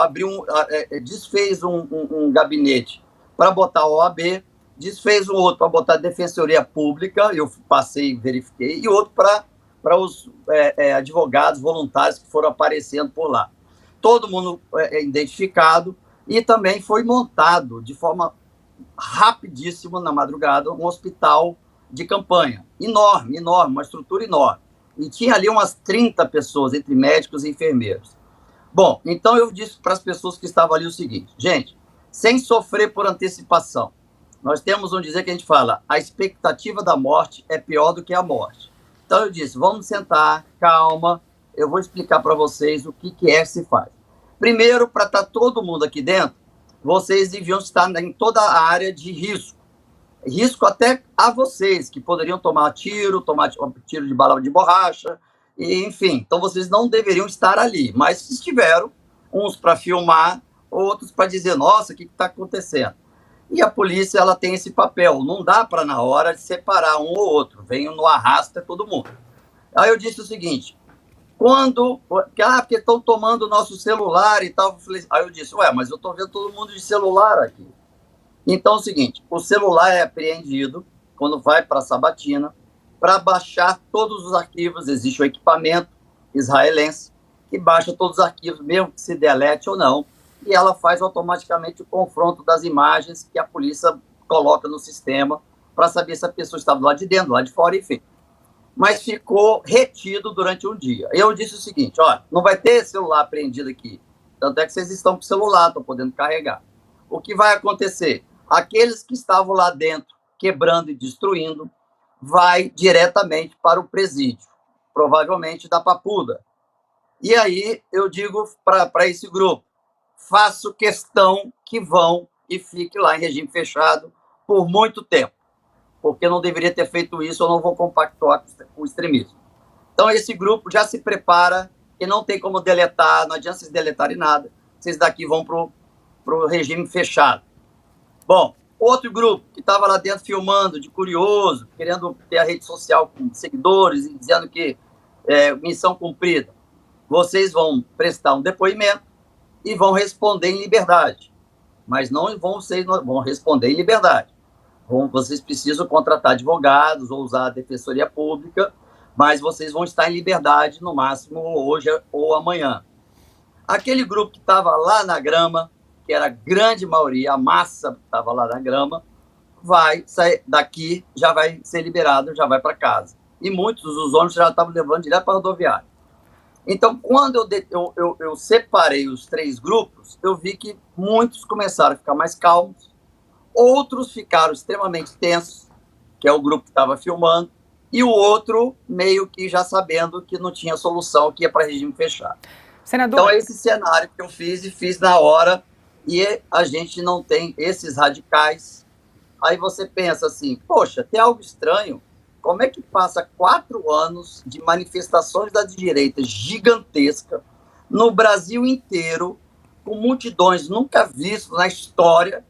Speaker 6: desfez um gabinete para botar a OAB, desfez um outro para botar a Defensoria Pública, eu passei e verifiquei, e outro para para os advogados voluntários que foram aparecendo por lá. Todo mundo identificado, e também foi montado de forma rapidíssima, na madrugada, um hospital de campanha. Enorme, uma estrutura enorme. E tinha ali umas 30 pessoas, entre médicos e enfermeiros. Bom, então eu disse para as pessoas que estavam ali o seguinte: gente, sem sofrer por antecipação, nós temos um dizer que a gente fala, a expectativa da morte é pior do que a morte. Então eu disse, vamos sentar, calma, eu vou explicar para vocês o que se faz. Primeiro, para estar todo mundo aqui dentro, vocês deviam estar em toda a área de risco. Risco até a vocês, que poderiam tomar tiro de bala de borracha, e, enfim. Então, vocês não deveriam estar ali. Mas estiveram, uns para filmar, outros para dizer, nossa, o que está acontecendo? E a polícia, ela tem esse papel. Não dá para, na hora, de separar um ou outro. Vem no arrasto, é todo mundo. Aí eu disse o seguinte, porque estão tomando o nosso celular e tal. Aí eu disse, mas eu estou vendo todo mundo de celular aqui. Então é o seguinte, o celular é apreendido quando vai para a sabatina para baixar todos os arquivos. Existe um equipamento israelense que baixa todos os arquivos, mesmo que se delete ou não, e ela faz automaticamente o confronto das imagens que a polícia coloca no sistema para saber se a pessoa estava do lado de dentro, do lado de fora, enfim. Mas ficou retido durante um dia. Eu disse o seguinte, não vai ter celular apreendido aqui, tanto é que vocês estão com o celular, estão podendo carregar. O que vai acontecer? Aqueles que estavam lá dentro, quebrando e destruindo, vai diretamente para o presídio, provavelmente da Papuda. E aí eu digo para esse grupo, faço questão que vão e fiquem lá em regime fechado por muito tempo, porque não deveria ter feito isso, eu não vou compactuar com o extremismo. Então esse grupo já se prepara, e não tem como deletar, não adianta vocês deletarem nada, vocês daqui vão para o regime fechado. Bom, outro grupo que estava lá dentro filmando, de curioso, querendo ter a rede social com seguidores e dizendo que missão cumprida. Vocês vão prestar um depoimento e vão responder em liberdade. Mas não vão responder em liberdade. Vocês precisam contratar advogados ou usar a defensoria pública, mas vocês vão estar em liberdade no máximo hoje ou amanhã. Aquele grupo que estava lá na grama, que era a grande maioria, a massa que estava lá na grama, vai sair daqui, já vai ser liberado, já vai para casa. E muitos dos ônibus já estavam levando direto para a rodoviária. Então, quando eu separei os três grupos, eu vi que muitos começaram a ficar mais calmos, outros ficaram extremamente tensos, que é o grupo que estava filmando, e o outro meio que já sabendo que não tinha solução, que ia para regime fechado.
Speaker 1: Senador...
Speaker 6: Então, esse cenário que eu fiz na hora, e a gente não tem esses radicais. Aí você pensa assim, poxa, tem algo estranho. Como é que passa 4 anos de manifestações da direita gigantesca no Brasil inteiro, com multidões nunca vistas na história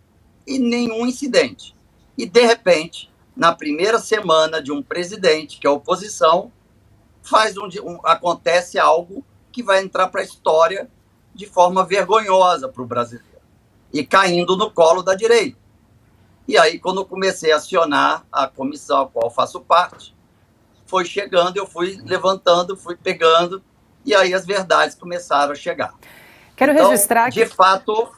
Speaker 6: e nenhum incidente? E, de repente, na primeira semana de um presidente, que é a oposição, acontece algo que vai entrar para a história de forma vergonhosa para o brasileiro. E caindo no colo da direita. E aí, quando eu comecei a acionar a comissão a qual faço parte, foi chegando, eu fui levantando, fui pegando, e aí as verdades começaram a chegar.
Speaker 1: Quero registrar
Speaker 6: de fato...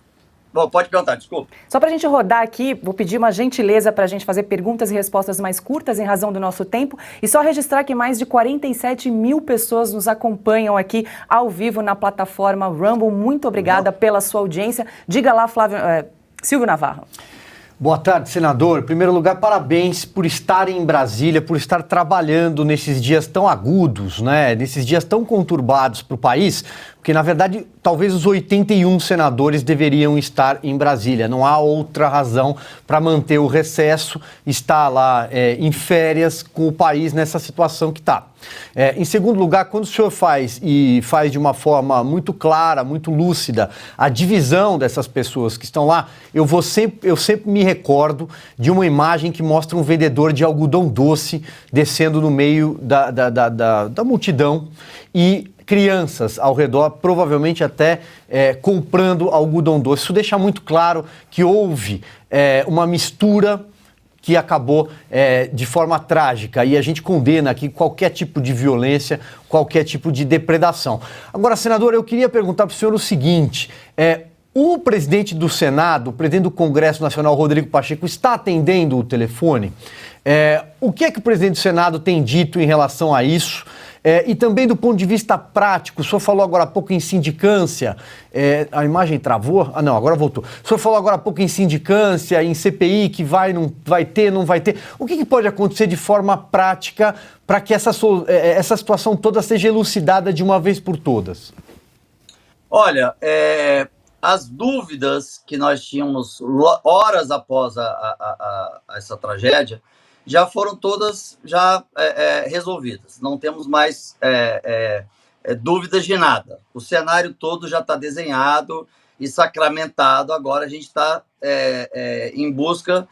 Speaker 6: Bom, pode perguntar, desculpa.
Speaker 1: Só para a gente rodar aqui, vou pedir uma gentileza para a gente fazer perguntas e respostas mais curtas em razão do nosso tempo. E só registrar que mais de 47 mil pessoas nos acompanham aqui ao vivo na plataforma Rumble. Muito obrigada pela sua audiência. Diga lá, Silvio Navarro.
Speaker 2: Boa tarde, senador. Em primeiro lugar, parabéns por estar em Brasília, por estar trabalhando nesses dias tão agudos, né? Nesses dias tão conturbados para o país, porque, na verdade, talvez os 81 senadores deveriam estar em Brasília. Não há outra razão para manter o recesso, estar lá em férias com o país nessa situação que está. Em segundo lugar, quando o senhor faz de uma forma muito clara, muito lúcida, a divisão dessas pessoas que estão lá, eu sempre me recordo de uma imagem que mostra um vendedor de algodão doce descendo no meio da multidão e crianças ao redor, provavelmente até comprando algodão doce. Isso deixa muito claro que houve uma mistura que acabou de forma trágica, e a gente condena aqui qualquer tipo de violência, qualquer tipo de depredação. Agora, senador, eu queria perguntar para o senhor o seguinte, o presidente do Senado, o presidente do Congresso Nacional, Rodrigo Pacheco, está atendendo o telefone? O que é que o presidente do Senado tem dito em relação a isso? E também do ponto de vista prático, o senhor falou agora há pouco em sindicância, a imagem travou? Ah, não, agora voltou. O senhor falou agora há pouco em sindicância, em CPI, que não vai ter. O que pode acontecer de forma prática para que essa situação toda seja elucidada de uma vez por todas?
Speaker 6: Olha, as dúvidas que nós tínhamos horas após essa tragédia já foram todas resolvidas. Não temos mais dúvidas de nada. O cenário todo já está desenhado e sacramentado. Agora a gente está em busca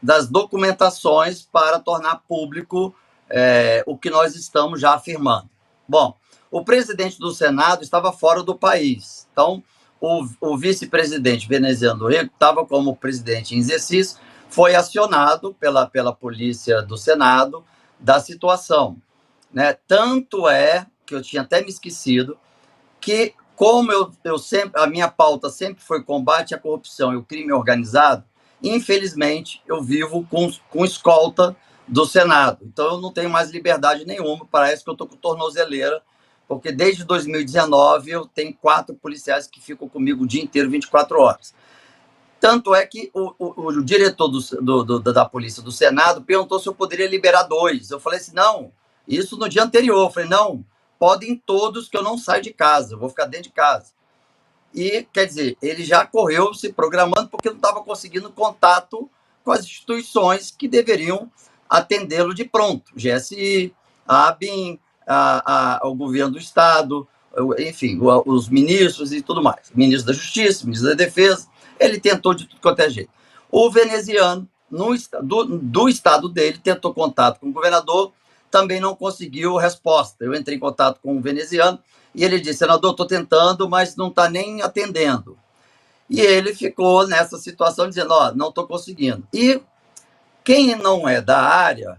Speaker 6: das documentações para tornar público o que nós estamos já afirmando. Bom, o presidente do Senado estava fora do país. Então, o vice-presidente veneziano Rego estava como presidente em exercício, foi acionado pela polícia do Senado da situação, né? Tanto que eu tinha até me esquecido que, como eu sempre, a minha pauta sempre foi combate à corrupção e o crime organizado, infelizmente eu vivo com escolta do Senado. Então eu não tenho mais liberdade nenhuma, parece que eu estou com tornozeleira, porque desde 2019 eu tenho 4 policiais que ficam comigo o dia inteiro, 24 horas. Tanto é que o diretor da polícia do Senado perguntou se eu poderia liberar 2. Eu falei assim, não, isso no dia anterior. Eu falei, não, podem todos que eu não saio de casa, eu vou ficar dentro de casa. E, quer dizer, ele já correu se programando porque não estava conseguindo contato com as instituições que deveriam atendê-lo de pronto. O GSI, a ABIN, o governo do Estado, enfim, os ministros e tudo mais. Ministro da Justiça, ministro da Defesa. Ele tentou de tudo quanto é jeito. O veneziano, do estado dele, tentou contato com o governador, também não conseguiu resposta. Eu entrei em contato com o veneziano e ele disse, senador, estou tentando, mas não está nem atendendo. E ele ficou nessa situação dizendo, não estou conseguindo. E quem não é da área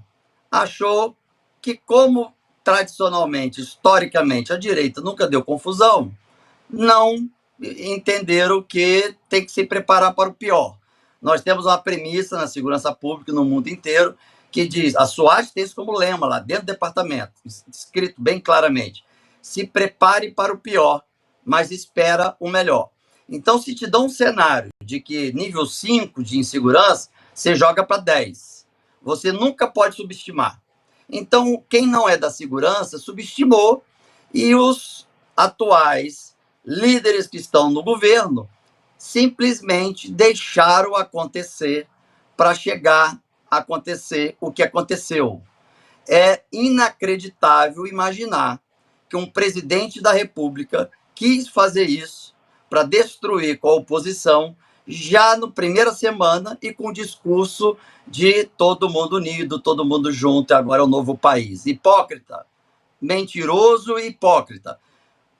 Speaker 6: achou que, como tradicionalmente, historicamente, a direita nunca deu confusão, não entenderam que tem que se preparar para o pior. Nós temos uma premissa na segurança pública no mundo inteiro que diz, a SWAT tem isso como lema lá dentro do departamento, escrito bem claramente, se prepare para o pior, mas espera o melhor. Então, se te dão um cenário de que nível 5 de insegurança, você joga para 10. Você nunca pode subestimar. Então, quem não é da segurança subestimou e os atuais líderes que estão no governo simplesmente deixaram acontecer para chegar a acontecer o que aconteceu. É inacreditável imaginar que um presidente da República quis fazer isso para destruir com a oposição já na primeira semana e com o discurso de todo mundo unido, todo mundo junto, agora é o novo país. Hipócrita, mentiroso e hipócrita.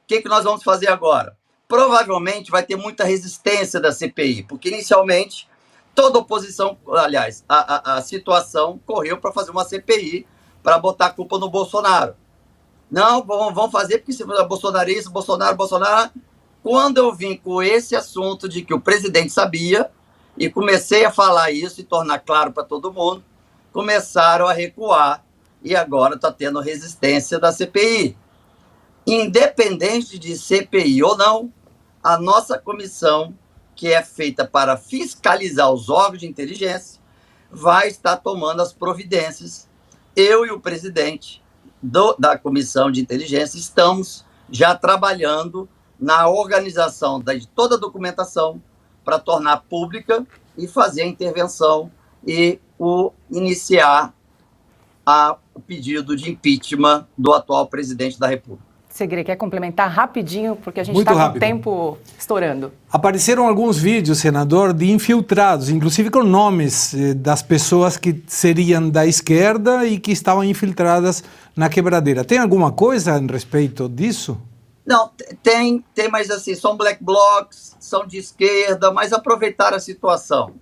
Speaker 6: O que nós vamos fazer agora? Provavelmente vai ter muita resistência da CPI, porque inicialmente toda a oposição, aliás, a situação correu para fazer uma CPI para botar a culpa no Bolsonaro. Não, vamos fazer porque se for bolsonarista, Bolsonaro. Quando eu vim com esse assunto de que o presidente sabia e comecei a falar isso e tornar claro para todo mundo, começaram a recuar e agora está tendo resistência da CPI. Independente de CPI ou não, a nossa comissão, que é feita para fiscalizar os órgãos de inteligência, vai estar tomando as providências. Eu e o presidente da comissão de inteligência estamos já trabalhando na organização de toda a documentação para tornar pública e fazer a intervenção e iniciar o pedido de impeachment do atual presidente da República.
Speaker 1: Segre, quer complementar rapidinho, porque a gente está com o tempo estourando.
Speaker 3: Apareceram alguns vídeos, senador, de infiltrados, inclusive com nomes das pessoas que seriam da esquerda e que estavam infiltradas na quebradeira. Tem alguma coisa a respeito disso?
Speaker 6: Não, tem, mas assim, são black blocs, são de esquerda, mas aproveitaram a situação.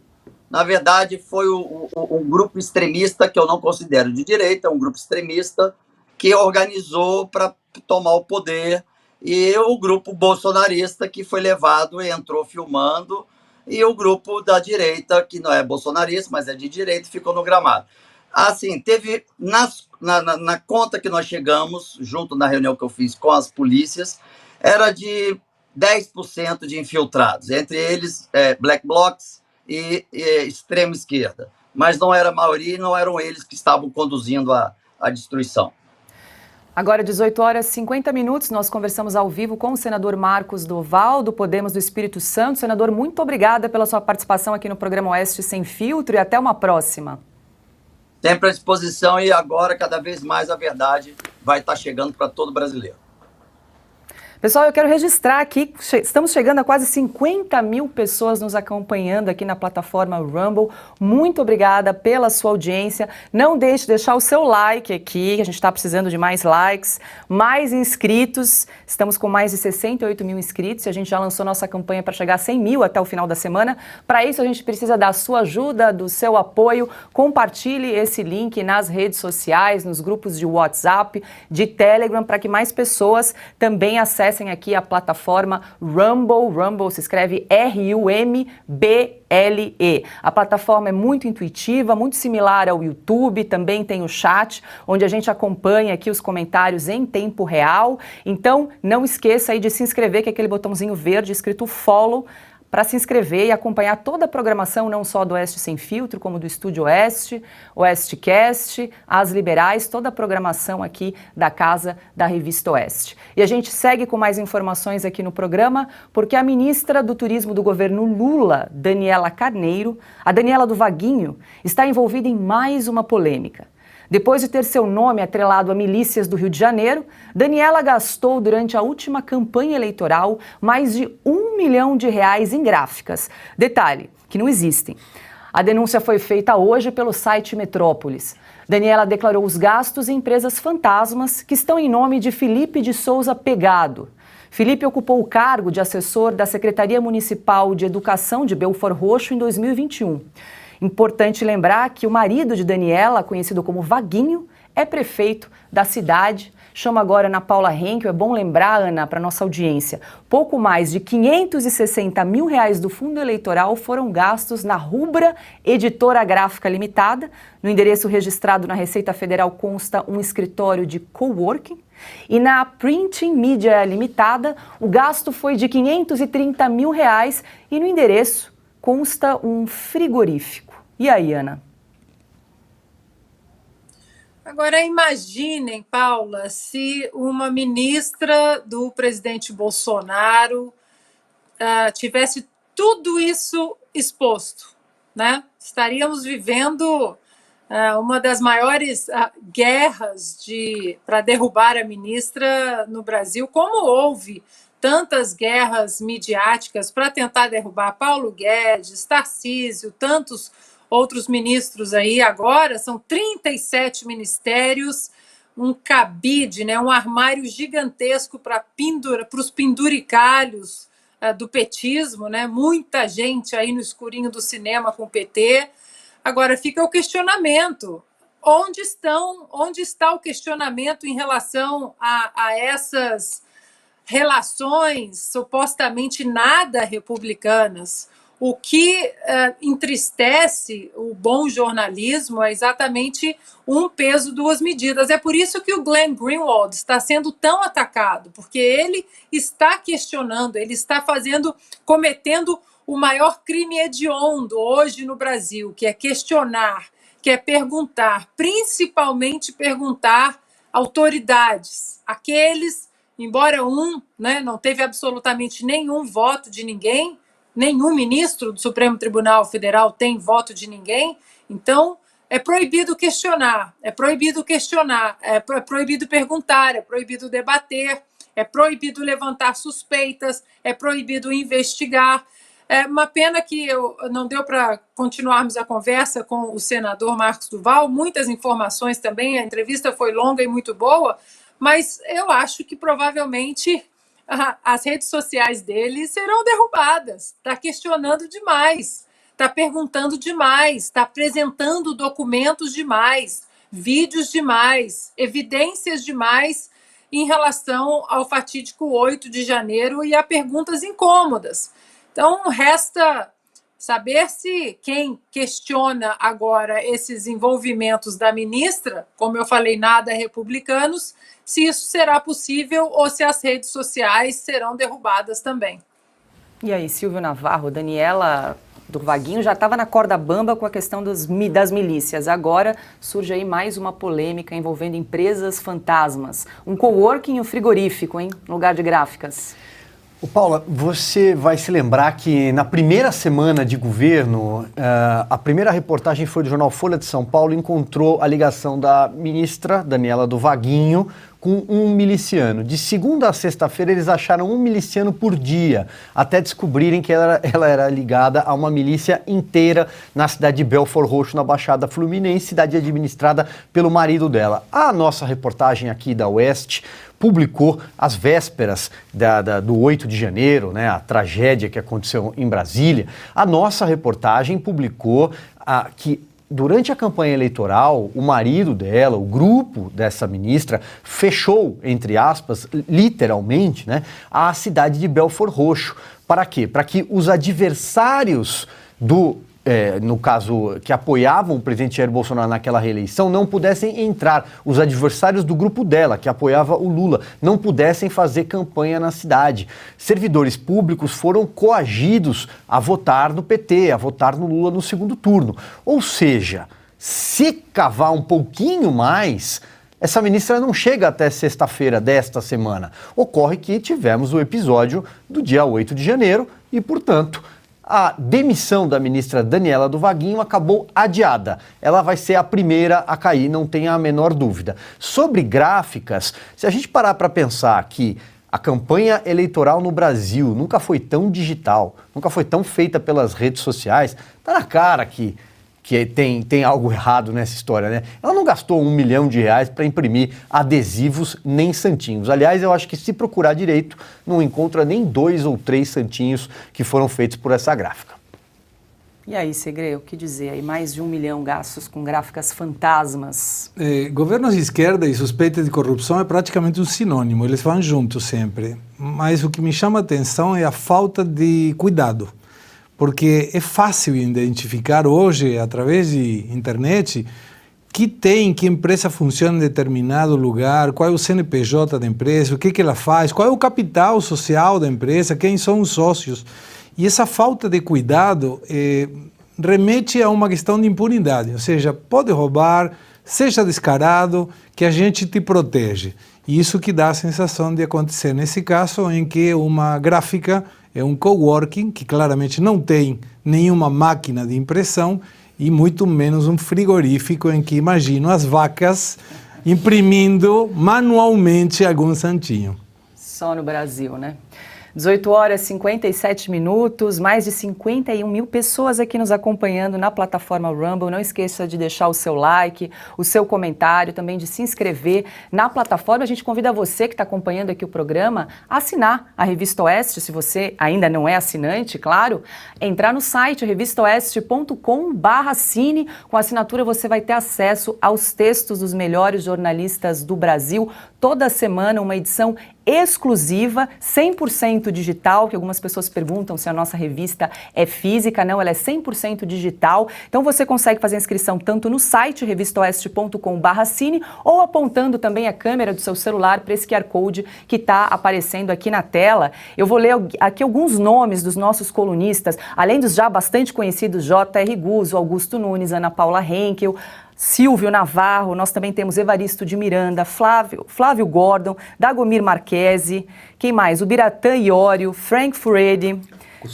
Speaker 6: na verdade, foi um grupo extremista, que eu não considero de direita, um grupo extremista que organizou para tomar o poder, e o grupo bolsonarista que foi levado e entrou filmando, e o grupo da direita, que não é bolsonarista, mas é de direita, ficou no gramado. Assim, teve, na conta que nós chegamos, junto na reunião que eu fiz com as polícias, era de 10% de infiltrados, entre eles black blocs e extrema esquerda. Mas não era a maioria e não eram eles que estavam conduzindo a destruição.
Speaker 1: Agora, 18 horas e 50 minutos, nós conversamos ao vivo com o senador Marcos Doval, do Podemos do Espírito Santo. Senador, muito obrigada pela sua participação aqui no programa Oeste Sem Filtro e até uma próxima.
Speaker 6: Sempre à disposição, e agora, cada vez mais, a verdade vai estar chegando para todo brasileiro.
Speaker 1: Pessoal, eu quero registrar aqui, estamos chegando a quase 50 mil pessoas nos acompanhando aqui na plataforma Rumble. Muito obrigada pela sua audiência. Não deixe de deixar o seu like aqui, a gente está precisando de mais likes, mais inscritos. Estamos com mais de 68 mil inscritos e a gente já lançou nossa campanha para chegar a 100 mil até o final da semana. Para isso, a gente precisa da sua ajuda, do seu apoio. Compartilhe esse link nas redes sociais, nos grupos de WhatsApp, de Telegram, para que mais pessoas também acessem aqui a plataforma Rumble. Rumble se escreve RUMBLE. A plataforma é muito intuitiva, muito similar ao YouTube, também tem o chat, onde a gente acompanha aqui os comentários em tempo real. Então, não esqueça aí de se inscrever, que é aquele botãozinho verde escrito follow, para se inscrever e acompanhar toda a programação, não só do Oeste Sem Filtro, como do Estúdio Oeste, Oestecast, As Liberais, toda a programação aqui da Casa da Revista Oeste. E a gente segue com mais informações aqui no programa, porque a ministra do Turismo do governo Lula, Daniela Carneiro, a Daniela do Vaguinho, está envolvida em mais uma polêmica. Depois de ter seu nome atrelado a milícias do Rio de Janeiro, Daniela gastou durante a última campanha eleitoral mais de R$1 milhão em gráficas. Detalhe, que não existem. A denúncia foi feita hoje pelo site Metrópolis. Daniela declarou os gastos em empresas fantasmas que estão em nome de Felipe de Souza Pegado. Felipe ocupou o cargo de assessor da Secretaria Municipal de Educação de Belford Roxo em 2021. Importante lembrar que o marido de Daniela, conhecido como Vaguinho, é prefeito da cidade. Chama agora Ana Paula Henkel. É bom lembrar, Ana, para nossa audiência, pouco mais de R$560 mil do fundo eleitoral foram gastos na Rubra Editora Gráfica Limitada. No endereço registrado na Receita Federal consta um escritório de coworking. E na Printing Media Limitada, o gasto foi de R$530 mil e no endereço consta um frigorífico. E aí, Ana?
Speaker 4: Agora, imaginem, Paula, se uma ministra do presidente Bolsonaro tivesse tudo isso exposto, né? Estaríamos vivendo uma das maiores guerras para derrubar a ministra no Brasil, como houve tantas guerras midiáticas para tentar derrubar Paulo Guedes, Tarcísio, tantos outros ministros aí. Agora são 37 ministérios, um cabide, né, um armário gigantesco para os penduricalhos do petismo, né, muita gente aí no escurinho do cinema com o PT. Agora fica o questionamento. Onde está o questionamento em relação a essas relações supostamente nada republicanas? O que entristece o bom jornalismo é exatamente um peso, duas medidas. É por isso que o Glenn Greenwald está sendo tão atacado, porque ele está questionando, ele está cometendo o maior crime hediondo hoje no Brasil, que é questionar, que é perguntar, principalmente perguntar autoridades, aqueles, embora não teve absolutamente nenhum voto de ninguém, nenhum ministro do Supremo Tribunal Federal tem voto de ninguém, então é proibido questionar, é proibido perguntar, é proibido debater, é proibido levantar suspeitas, é proibido investigar. É uma pena que não deu para continuarmos a conversa com o senador Marcos Doval, muitas informações também, a entrevista foi longa e muito boa, mas eu acho que provavelmente as redes sociais dele serão derrubadas. Está questionando demais. está perguntando demais, está apresentando documentos demais, vídeos demais, evidências demais em relação ao fatídico 8 de janeiro e a perguntas incômodas. Então, resta saber se quem questiona agora esses envolvimentos da ministra, como eu falei, nada republicanos, se isso será possível ou se as redes sociais serão derrubadas também.
Speaker 1: E aí, Silvio Navarro, Daniela do Vaguinho já estava na corda bamba com a questão das milícias. Agora surge aí mais uma polêmica envolvendo empresas fantasmas. Um coworking e um frigorífico, hein? No lugar de gráficas.
Speaker 2: Ô Paula, você vai se lembrar que na primeira semana de governo, a primeira reportagem foi do jornal Folha de São Paulo, encontrou a ligação da ministra Daniela do Vaguinho com um miliciano. De segunda a sexta-feira eles acharam um miliciano por dia, até descobrirem que ela era ligada a uma milícia inteira na cidade de Belford Roxo, na Baixada Fluminense, cidade administrada pelo marido dela. A nossa reportagem aqui da Oeste publicou às vésperas do 8 de janeiro, né, a tragédia que aconteceu em Brasília. A nossa reportagem publicou que durante a campanha eleitoral, o marido dela, o grupo dessa ministra, fechou, entre aspas, literalmente, né, a cidade de Belford Roxo. Para quê? Para que os adversários no caso, que apoiavam o presidente Jair Bolsonaro naquela reeleição, não pudessem entrar. Os adversários do grupo dela, que apoiava o Lula, não pudessem fazer campanha na cidade. Servidores públicos foram coagidos a votar no PT, a votar no Lula no segundo turno. Ou seja, se cavar um pouquinho mais, essa ministra não chega até sexta-feira desta semana. Ocorre que tivemos o episódio do dia 8 de janeiro e, portanto, a demissão da ministra Daniela do Vaguinho acabou adiada. Ela vai ser a primeira a cair, não tenha a menor dúvida. Sobre gráficas, se a gente parar para pensar que a campanha eleitoral no Brasil nunca foi tão digital, nunca foi tão feita pelas redes sociais, tá na cara que tem algo errado nessa história, né? Ela não gastou R$1 milhão para imprimir adesivos nem santinhos. Aliás, eu acho que se procurar direito, não encontra nem 2 ou 3 santinhos que foram feitos por essa gráfica.
Speaker 1: E aí, Segre, o que dizer? Aí mais de R$1 milhão gastos com gráficas fantasmas.
Speaker 3: Governos de esquerda e suspeita de corrupção é praticamente um sinônimo, eles vão juntos sempre. Mas o que me chama a atenção é a falta de cuidado. Porque é fácil identificar hoje, através de internet, que empresa funciona em determinado lugar, qual é o CNPJ da empresa, o que ela faz, qual é o capital social da empresa, quem são os sócios. E essa falta de cuidado remete a uma questão de impunidade, ou seja, pode roubar, seja descarado, que a gente te protege. E isso que dá a sensação de acontecer nesse caso em que uma gráfica é um coworking que claramente não tem nenhuma máquina de impressão e muito menos um frigorífico em que imagino as vacas imprimindo manualmente algum santinho.
Speaker 1: Só no Brasil, né? 18 horas e 57 minutos, mais de 51 mil pessoas aqui nos acompanhando na plataforma Rumble. Não esqueça de deixar o seu like, o seu comentário, também de se inscrever na plataforma. A gente convida você que está acompanhando aqui o programa a assinar a Revista Oeste, se você ainda não é assinante, claro. Entrar no site revistaoeste.com/assine. Com a assinatura você vai ter acesso aos textos dos melhores jornalistas do Brasil. Toda semana uma edição exclusiva, 100% digital, que algumas pessoas perguntam se a nossa revista é física. Não, ela é 100% digital. Então você consegue fazer a inscrição tanto no site revistaoeste.com/assine ou apontando também a câmera do seu celular para esse QR Code que está aparecendo aqui na tela. Eu vou ler aqui alguns nomes dos nossos colunistas, além dos já bastante conhecidos J.R. Guzzo, Augusto Nunes, Ana Paula Henkel, Silvio Navarro, nós também temos Evaristo de Miranda, Flávio Gordon, Dagomir Marquesi, quem mais? O Biratã Iório, Frank Furedi,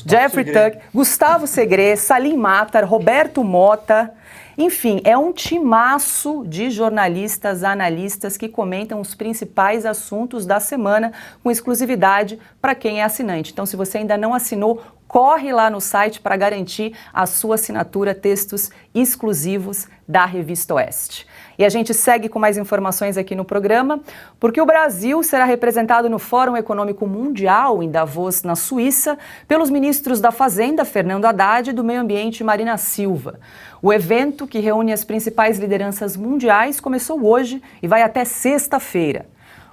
Speaker 1: Jeffrey Tuck, Gustavo Segre, Salim Matar, Roberto Mota. Enfim, é um timaço de jornalistas, analistas que comentam os principais assuntos da semana com exclusividade para quem é assinante. Então, se você ainda não assinou, corre lá no site para garantir a sua assinatura, textos exclusivos da Revista Oeste. E a gente segue com mais informações aqui no programa, porque o Brasil será representado no Fórum Econômico Mundial em Davos, na Suíça, pelos ministros da Fazenda, Fernando Haddad, e do Meio Ambiente, Marina Silva. O evento, que reúne as principais lideranças mundiais, começou hoje e vai até sexta-feira.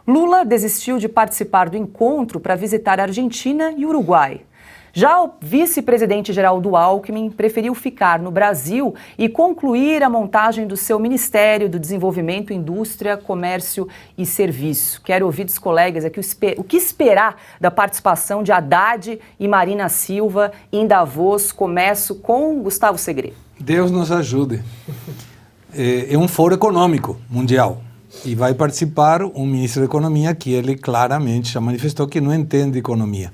Speaker 1: Lula desistiu de participar do encontro para visitar a Argentina e o Uruguai. Já o vice-presidente Geraldo Alckmin preferiu ficar no Brasil e concluir a montagem do seu Ministério do Desenvolvimento, Indústria, Comércio e Serviço. Quero ouvir dos colegas aqui o que esperar da participação de Haddad e Marina Silva em Davos. Começo com Gustavo Segre.
Speaker 3: Deus nos ajude. É um fórum econômico mundial. E vai participar um ministro da Economia que ele claramente já manifestou que não entende economia.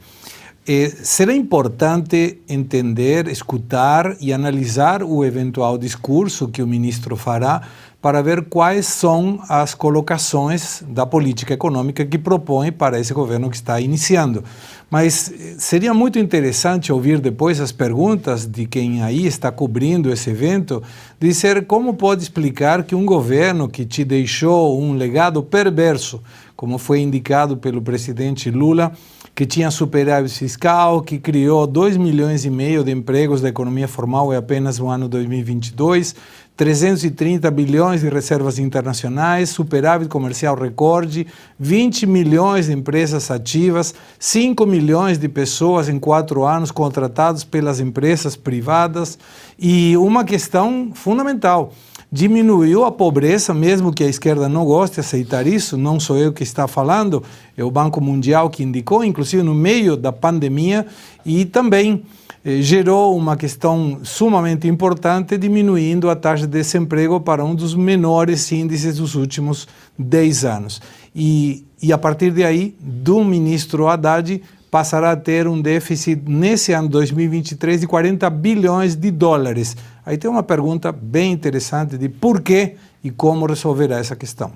Speaker 3: Será importante entender, escutar e analisar o eventual discurso que o ministro fará para ver quais são as colocações da política econômica que propõe para esse governo que está iniciando. Mas seria muito interessante ouvir depois as perguntas de quem aí está cobrindo esse evento, dizer como pode explicar que um governo que te deixou um legado perverso, como foi indicado pelo presidente Lula, que tinha superávit fiscal, que criou 2,5 milhões de empregos da economia formal em apenas no ano 2022, 330 bilhões de reservas internacionais, superávit comercial recorde, 20 milhões de empresas ativas, 5 milhões de pessoas em 4 anos contratadas pelas empresas privadas e uma questão fundamental, diminuiu a pobreza, mesmo que a esquerda não goste de aceitar isso, não sou eu que está falando, é o Banco Mundial que indicou, inclusive no meio da pandemia, e também gerou uma questão sumamente importante, diminuindo a taxa de desemprego para um dos menores índices dos últimos 10 anos. E a partir de aí, do ministro Haddad, passará a ter um déficit nesse ano 2023 de 40 bilhões de dólares. Aí tem uma pergunta bem interessante de por que e como resolverá essa questão.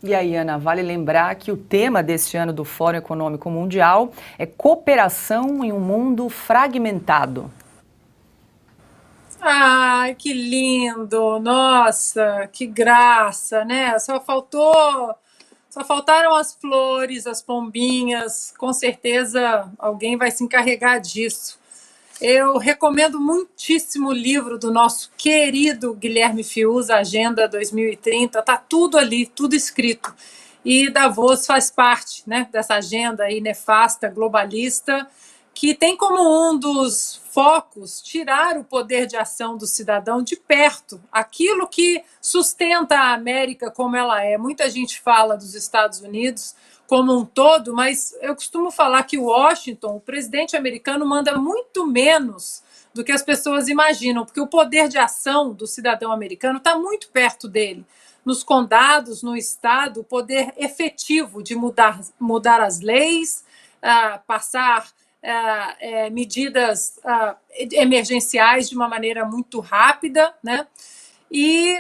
Speaker 1: E aí, Ana, vale lembrar que o tema deste ano do Fórum Econômico Mundial é cooperação em um mundo fragmentado.
Speaker 4: Ai, que lindo! Nossa, que graça, né? Só faltaram as flores, as pombinhas. Com certeza alguém vai se encarregar disso. Eu recomendo muitíssimo o livro do nosso querido Guilherme Fius, Agenda 2030. Está tudo ali, tudo escrito. E Davos faz parte, né, dessa agenda aí nefasta, globalista, que tem como um dos focos tirar o poder de ação do cidadão de perto, aquilo que sustenta a América como ela é. Muita gente fala dos Estados Unidos como um todo, mas eu costumo falar que Washington, o presidente americano, manda muito menos do que as pessoas imaginam, porque o poder de ação do cidadão americano está muito perto dele. Nos condados, no estado, o poder efetivo de mudar as leis, passar medidas emergenciais de uma maneira muito rápida, né? E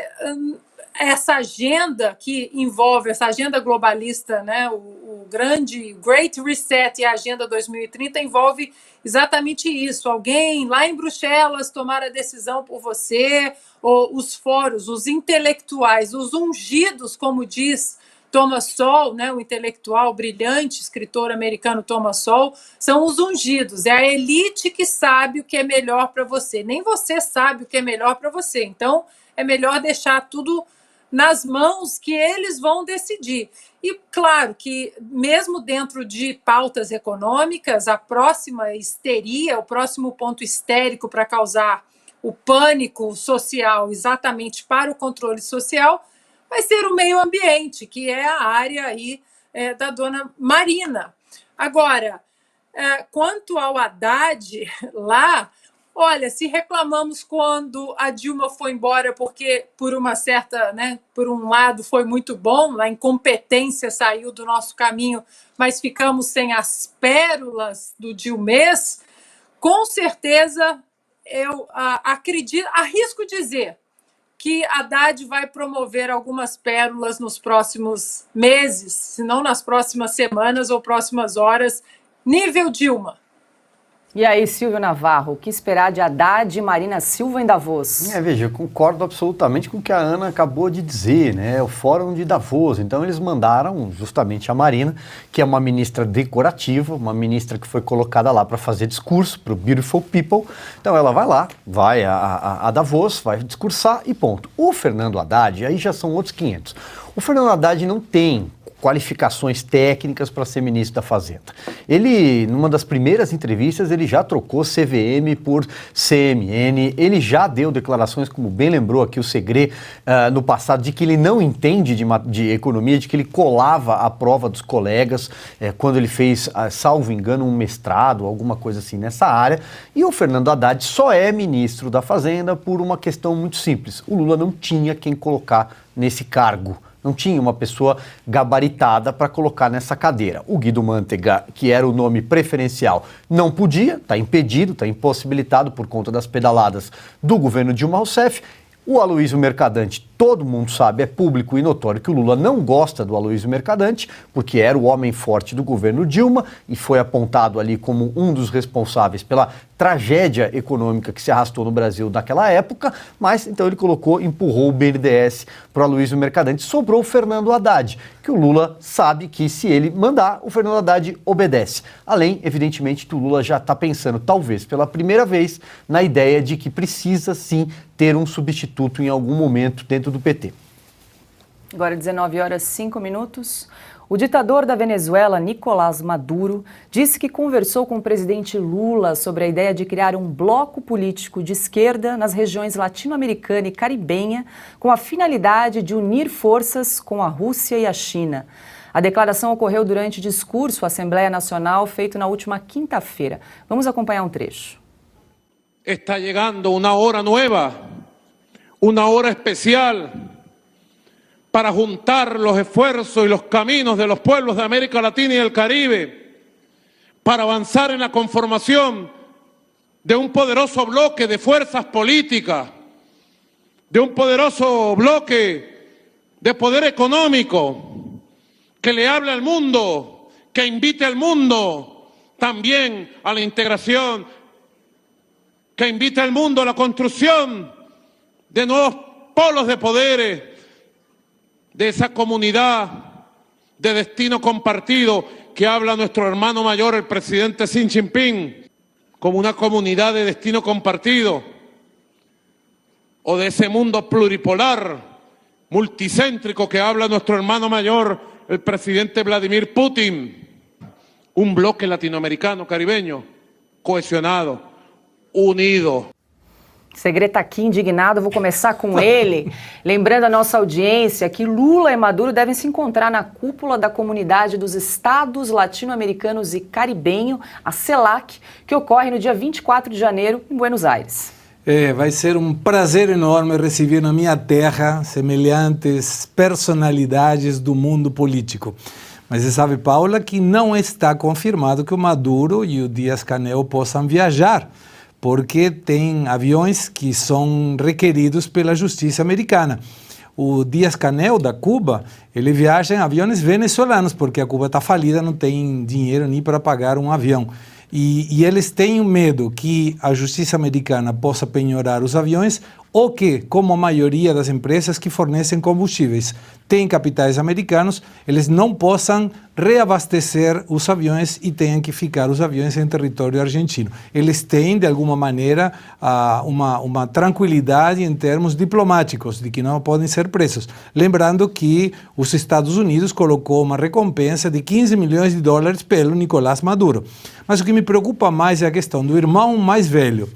Speaker 4: essa agenda que envolve, essa agenda globalista, né, o grande Great Reset e a Agenda 2030 envolve exatamente isso. Alguém lá em Bruxelas tomar a decisão por você, ou os fóruns, os intelectuais, os ungidos, como diz Thomas Sowell, né, o intelectual brilhante, escritor americano Thomas Sowell, são os ungidos. É a elite que sabe o que é melhor para você. Nem você sabe o que é melhor para você. Então, é melhor deixar tudo nas mãos que eles vão decidir. E, claro, que mesmo dentro de pautas econômicas, a próxima histeria, o próximo ponto histérico para causar o pânico social exatamente para o controle social vai ser o meio ambiente, que é a área aí da dona Marina. Agora, quanto ao Haddad lá, olha, se reclamamos quando a Dilma foi embora porque por uma certa, né, por um lado foi muito bom, a incompetência saiu do nosso caminho, mas ficamos sem as pérolas do Dilmês, com certeza eu acredito, arrisco dizer que Haddad vai promover algumas pérolas nos próximos meses, se não nas próximas semanas ou próximas horas, nível Dilma.
Speaker 1: E aí, Silvio Navarro, o que esperar de Haddad e Marina Silva em Davos?
Speaker 2: Veja, eu concordo absolutamente com o que a Ana acabou de dizer, né? O Fórum de Davos. Então, eles mandaram justamente a Marina, que é uma ministra decorativa, uma ministra que foi colocada lá para fazer discurso para o Beautiful People. Então, ela vai lá, vai a Davos, vai discursar e ponto. O Fernando Haddad, aí já são outros 500. O Fernando Haddad não tem qualificações técnicas para ser ministro da Fazenda. Ele, numa das primeiras entrevistas, ele já trocou CVM por CMN, ele já deu declarações, como bem lembrou aqui o Segré, no passado, de que ele não entende de economia, de que ele colava a prova dos colegas, quando ele fez, salvo engano, um mestrado, alguma coisa assim nessa área, e o Fernando Haddad só é ministro da Fazenda por uma questão muito simples. O Lula não tinha quem colocar nesse cargo. Não tinha uma pessoa gabaritada para colocar nessa cadeira. O Guido Mantega, que era o nome preferencial, não podia, está impedido, está impossibilitado por conta das pedaladas do governo Dilma Rousseff. O Aloysio Mercadante, todo mundo sabe, é público e notório que o Lula não gosta do Aloysio Mercadante, porque era o homem forte do governo Dilma e foi apontado ali como um dos responsáveis pela tragédia econômica que se arrastou no Brasil naquela época, mas então ele empurrou o BNDES para o Aloysio Mercadante. Sobrou o Fernando Haddad, que o Lula sabe que se ele mandar, o Fernando Haddad obedece. Além, evidentemente, que o Lula já está pensando, talvez pela primeira vez, na ideia de que precisa sim ter um substituto em algum momento dentro do PT.
Speaker 1: Agora 19h05. O ditador da Venezuela, Nicolás Maduro, disse que conversou com o presidente Lula sobre a ideia de criar um bloco político de esquerda nas regiões latino-americana e caribenha, com a finalidade de unir forças com a Rússia e a China. A declaração ocorreu durante discurso à Assembleia Nacional feito na última quinta-feira. Vamos acompanhar um trecho.
Speaker 7: Está llegando una hora nueva, una hora especial, para juntar los esfuerzos y los caminos de los pueblos de América Latina y el Caribe, para avanzar en la conformación de un poderoso bloque de fuerzas políticas, de un poderoso bloque de poder económico, que le hable al mundo, que invite al mundo también a la integración, que invite al mundo a la construcción de nuevos polos de poderes, de esa comunidad de destino compartido que habla nuestro hermano mayor, el presidente Xi Jinping, como una comunidad de destino compartido, o de ese mundo pluripolar, multicéntrico que habla nuestro hermano mayor, el presidente Vladimir Putin. Un bloque latinoamericano, caribeño, cohesionado, unido.
Speaker 1: Segré está aqui indignado, vou começar com ele, lembrando a nossa audiência que Lula e Maduro devem se encontrar na cúpula da Comunidade dos Estados Latino-Americanos e Caribenho, a CELAC, que ocorre no dia 24 de janeiro em Buenos Aires.
Speaker 3: Vai ser um prazer enorme receber na minha terra semelhantes personalidades do mundo político. Mas você sabe, Paula, que não está confirmado que o Maduro e o Díaz-Canel possam viajar, porque tem aviões que são requeridos pela justiça americana. O Díaz-Canel, da Cuba, ele viaja em aviões venezuelanos, porque a Cuba está falida, não tem dinheiro nem para pagar um avião. E eles têm medo que a justiça americana possa penhorar os aviões ou que, como a maioria das empresas que fornecem combustíveis têm capitais americanos, eles não possam reabastecer os aviões e tenham que ficar os aviões em território argentino. Eles têm, de alguma maneira, uma tranquilidade em termos diplomáticos, de que não podem ser presos. Lembrando que os Estados Unidos colocou uma recompensa de $15 milhões pelo Nicolás Maduro. Mas o que me preocupa mais é a questão do irmão mais velho,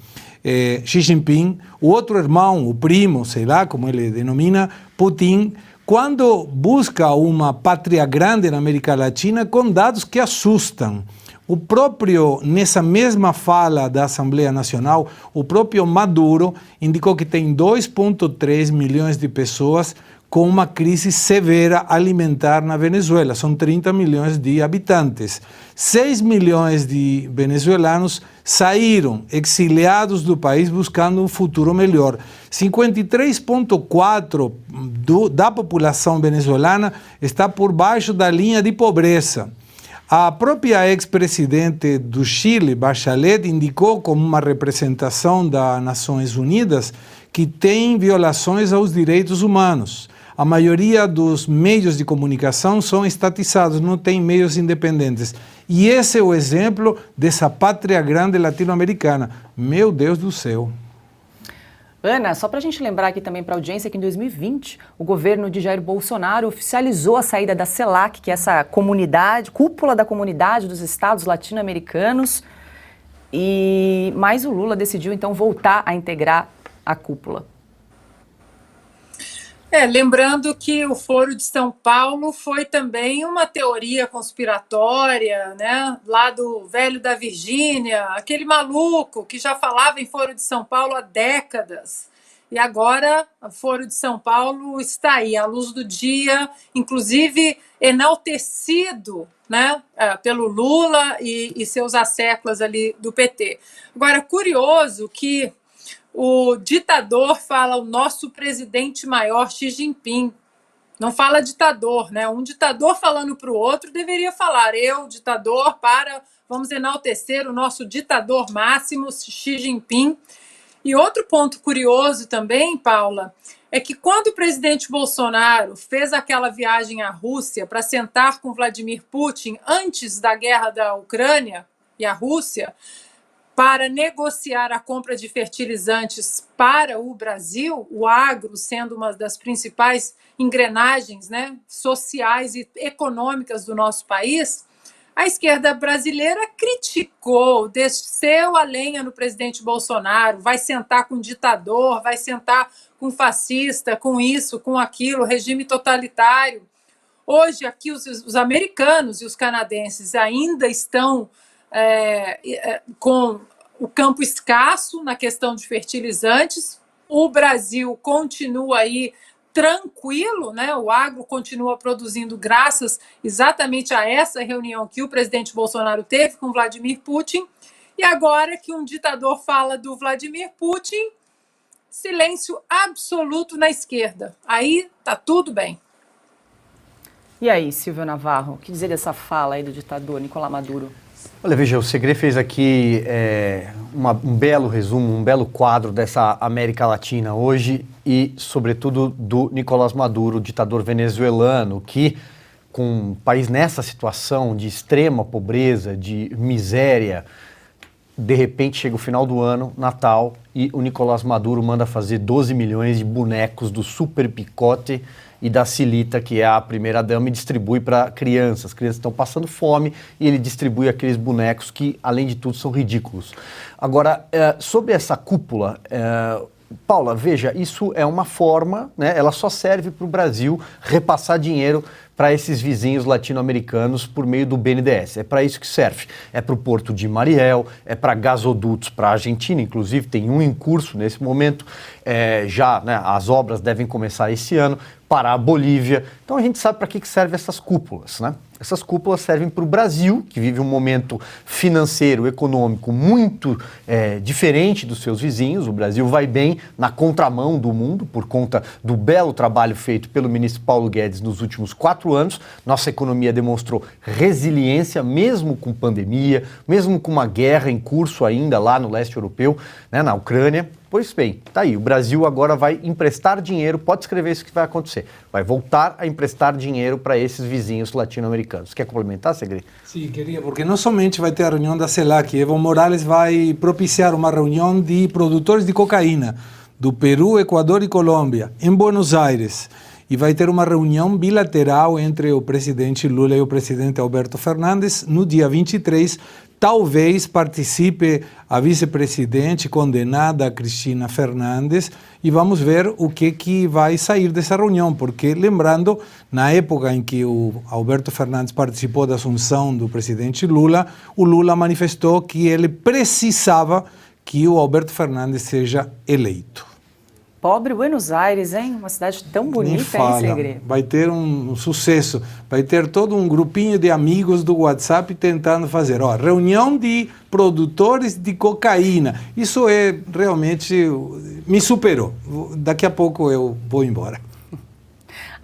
Speaker 3: Xi Jinping, o outro irmão, o primo, sei lá como ele denomina, Putin, quando busca uma pátria grande na América Latina com dados que assustam. O próprio, nessa mesma fala da Assembleia Nacional, o próprio Maduro indicou que tem 2,3 milhões de pessoas com uma crise severa alimentar na Venezuela. São 30 milhões de habitantes. 6 milhões de venezuelanos saíram exiliados do país buscando um futuro melhor. 53,4% da população venezuelana está por baixo da linha de pobreza. A própria ex-presidente do Chile, Bachelet, indicou como uma representação das Nações Unidas que tem violações aos direitos humanos. A maioria dos meios de comunicação são estatizados, não tem meios independentes. E esse é o exemplo dessa pátria grande latino-americana. Meu Deus do céu.
Speaker 1: Ana, só para a gente lembrar aqui também para a audiência que em 2020 o governo de Jair Bolsonaro oficializou a saída da CELAC, que é essa comunidade, cúpula da comunidade dos estados latino-americanos, mas o Lula decidiu então voltar a integrar a cúpula.
Speaker 4: Lembrando que o Foro de São Paulo foi também uma teoria conspiratória, né, lá do velho da Virgínia, aquele maluco que já falava em Foro de São Paulo há décadas. E agora o Foro de São Paulo está aí, à luz do dia, inclusive enaltecido, né, pelo Lula e seus asseclas ali do PT. Agora, curioso que o ditador fala o nosso presidente maior, Xi Jinping. Não fala ditador, né? Um ditador falando para o outro deveria falar eu, ditador, vamos enaltecer o nosso ditador máximo, Xi Jinping. E outro ponto curioso também, Paula, é que quando o presidente Bolsonaro fez aquela viagem à Rússia para sentar com Vladimir Putin antes da guerra da Ucrânia e a Rússia, para negociar a compra de fertilizantes para o Brasil, o agro sendo uma das principais engrenagens, né, sociais e econômicas do nosso país, a esquerda brasileira criticou, desceu a lenha no presidente Bolsonaro, vai sentar com ditador, vai sentar com fascista, com isso, com aquilo, regime totalitário. Hoje, aqui, os americanos e os canadenses ainda estão com o campo escasso na questão de fertilizantes. O Brasil continua aí tranquilo, né? O agro continua produzindo graças exatamente a essa reunião que o presidente Bolsonaro teve com Vladimir Putin. E agora que um ditador fala do Vladimir Putin, silêncio absoluto na esquerda. Aí tá tudo bem.
Speaker 1: E aí, Silvio Navarro, o que dizer dessa fala aí do ditador Nicolás Maduro?
Speaker 2: Olha, veja, o Segre fez aqui um belo resumo, um belo quadro dessa América Latina hoje e, sobretudo, do Nicolás Maduro, ditador venezuelano, que, com um país nessa situação de extrema pobreza, de miséria, de repente chega o final do ano, Natal, e o Nicolás Maduro manda fazer 12 milhões de bonecos do Super Picote e da Cilita, que é a primeira-dama, e distribui para crianças. As crianças estão passando fome e ele distribui aqueles bonecos que, além de tudo, são ridículos. Agora, sobre essa cúpula, Paula, veja, isso é uma forma, né, ela só serve para o Brasil repassar dinheiro para esses vizinhos latino-americanos por meio do BNDES. É para isso que serve. É para o Porto de Mariel, é para gasodutos para a Argentina, inclusive tem um em curso nesse momento, já, né, as obras devem começar esse ano, para a Bolívia. Então a gente sabe para que servem essas cúpulas, né? Essas cúpulas servem para o Brasil, que vive um momento financeiro, econômico muito diferente dos seus vizinhos. O Brasil vai bem na contramão do mundo por conta do belo trabalho feito pelo ministro Paulo Guedes nos últimos 4 anos. Nossa economia demonstrou resiliência, mesmo com pandemia, mesmo com uma guerra em curso ainda lá no leste europeu, né, na Ucrânia. Pois bem, tá aí, o Brasil agora vai emprestar dinheiro, pode escrever isso que vai acontecer, vai voltar a emprestar dinheiro para esses vizinhos latino-americanos. Quer complementar, Segre?
Speaker 3: Sim, queria, porque não somente vai ter a reunião da CELAC, Evo Morales vai propiciar uma reunião de produtores de cocaína do Peru, Equador e Colômbia, em Buenos Aires. E vai ter uma reunião bilateral entre o presidente Lula e o presidente Alberto Fernandes no dia 23. Talvez participe a vice-presidente condenada Cristina Fernandes e vamos ver o que vai sair dessa reunião, porque lembrando, na época em que o Alberto Fernandes participou da assunção do presidente Lula, o Lula manifestou que ele precisava que o Alberto Fernandes seja eleito.
Speaker 1: Pobre Buenos Aires, hein? Uma cidade tão bonita, hein, Segre?
Speaker 3: Vai ter um sucesso, vai ter todo um grupinho de amigos do WhatsApp tentando fazer, reunião de produtores de cocaína. Isso realmente me superou. Daqui a pouco eu vou embora.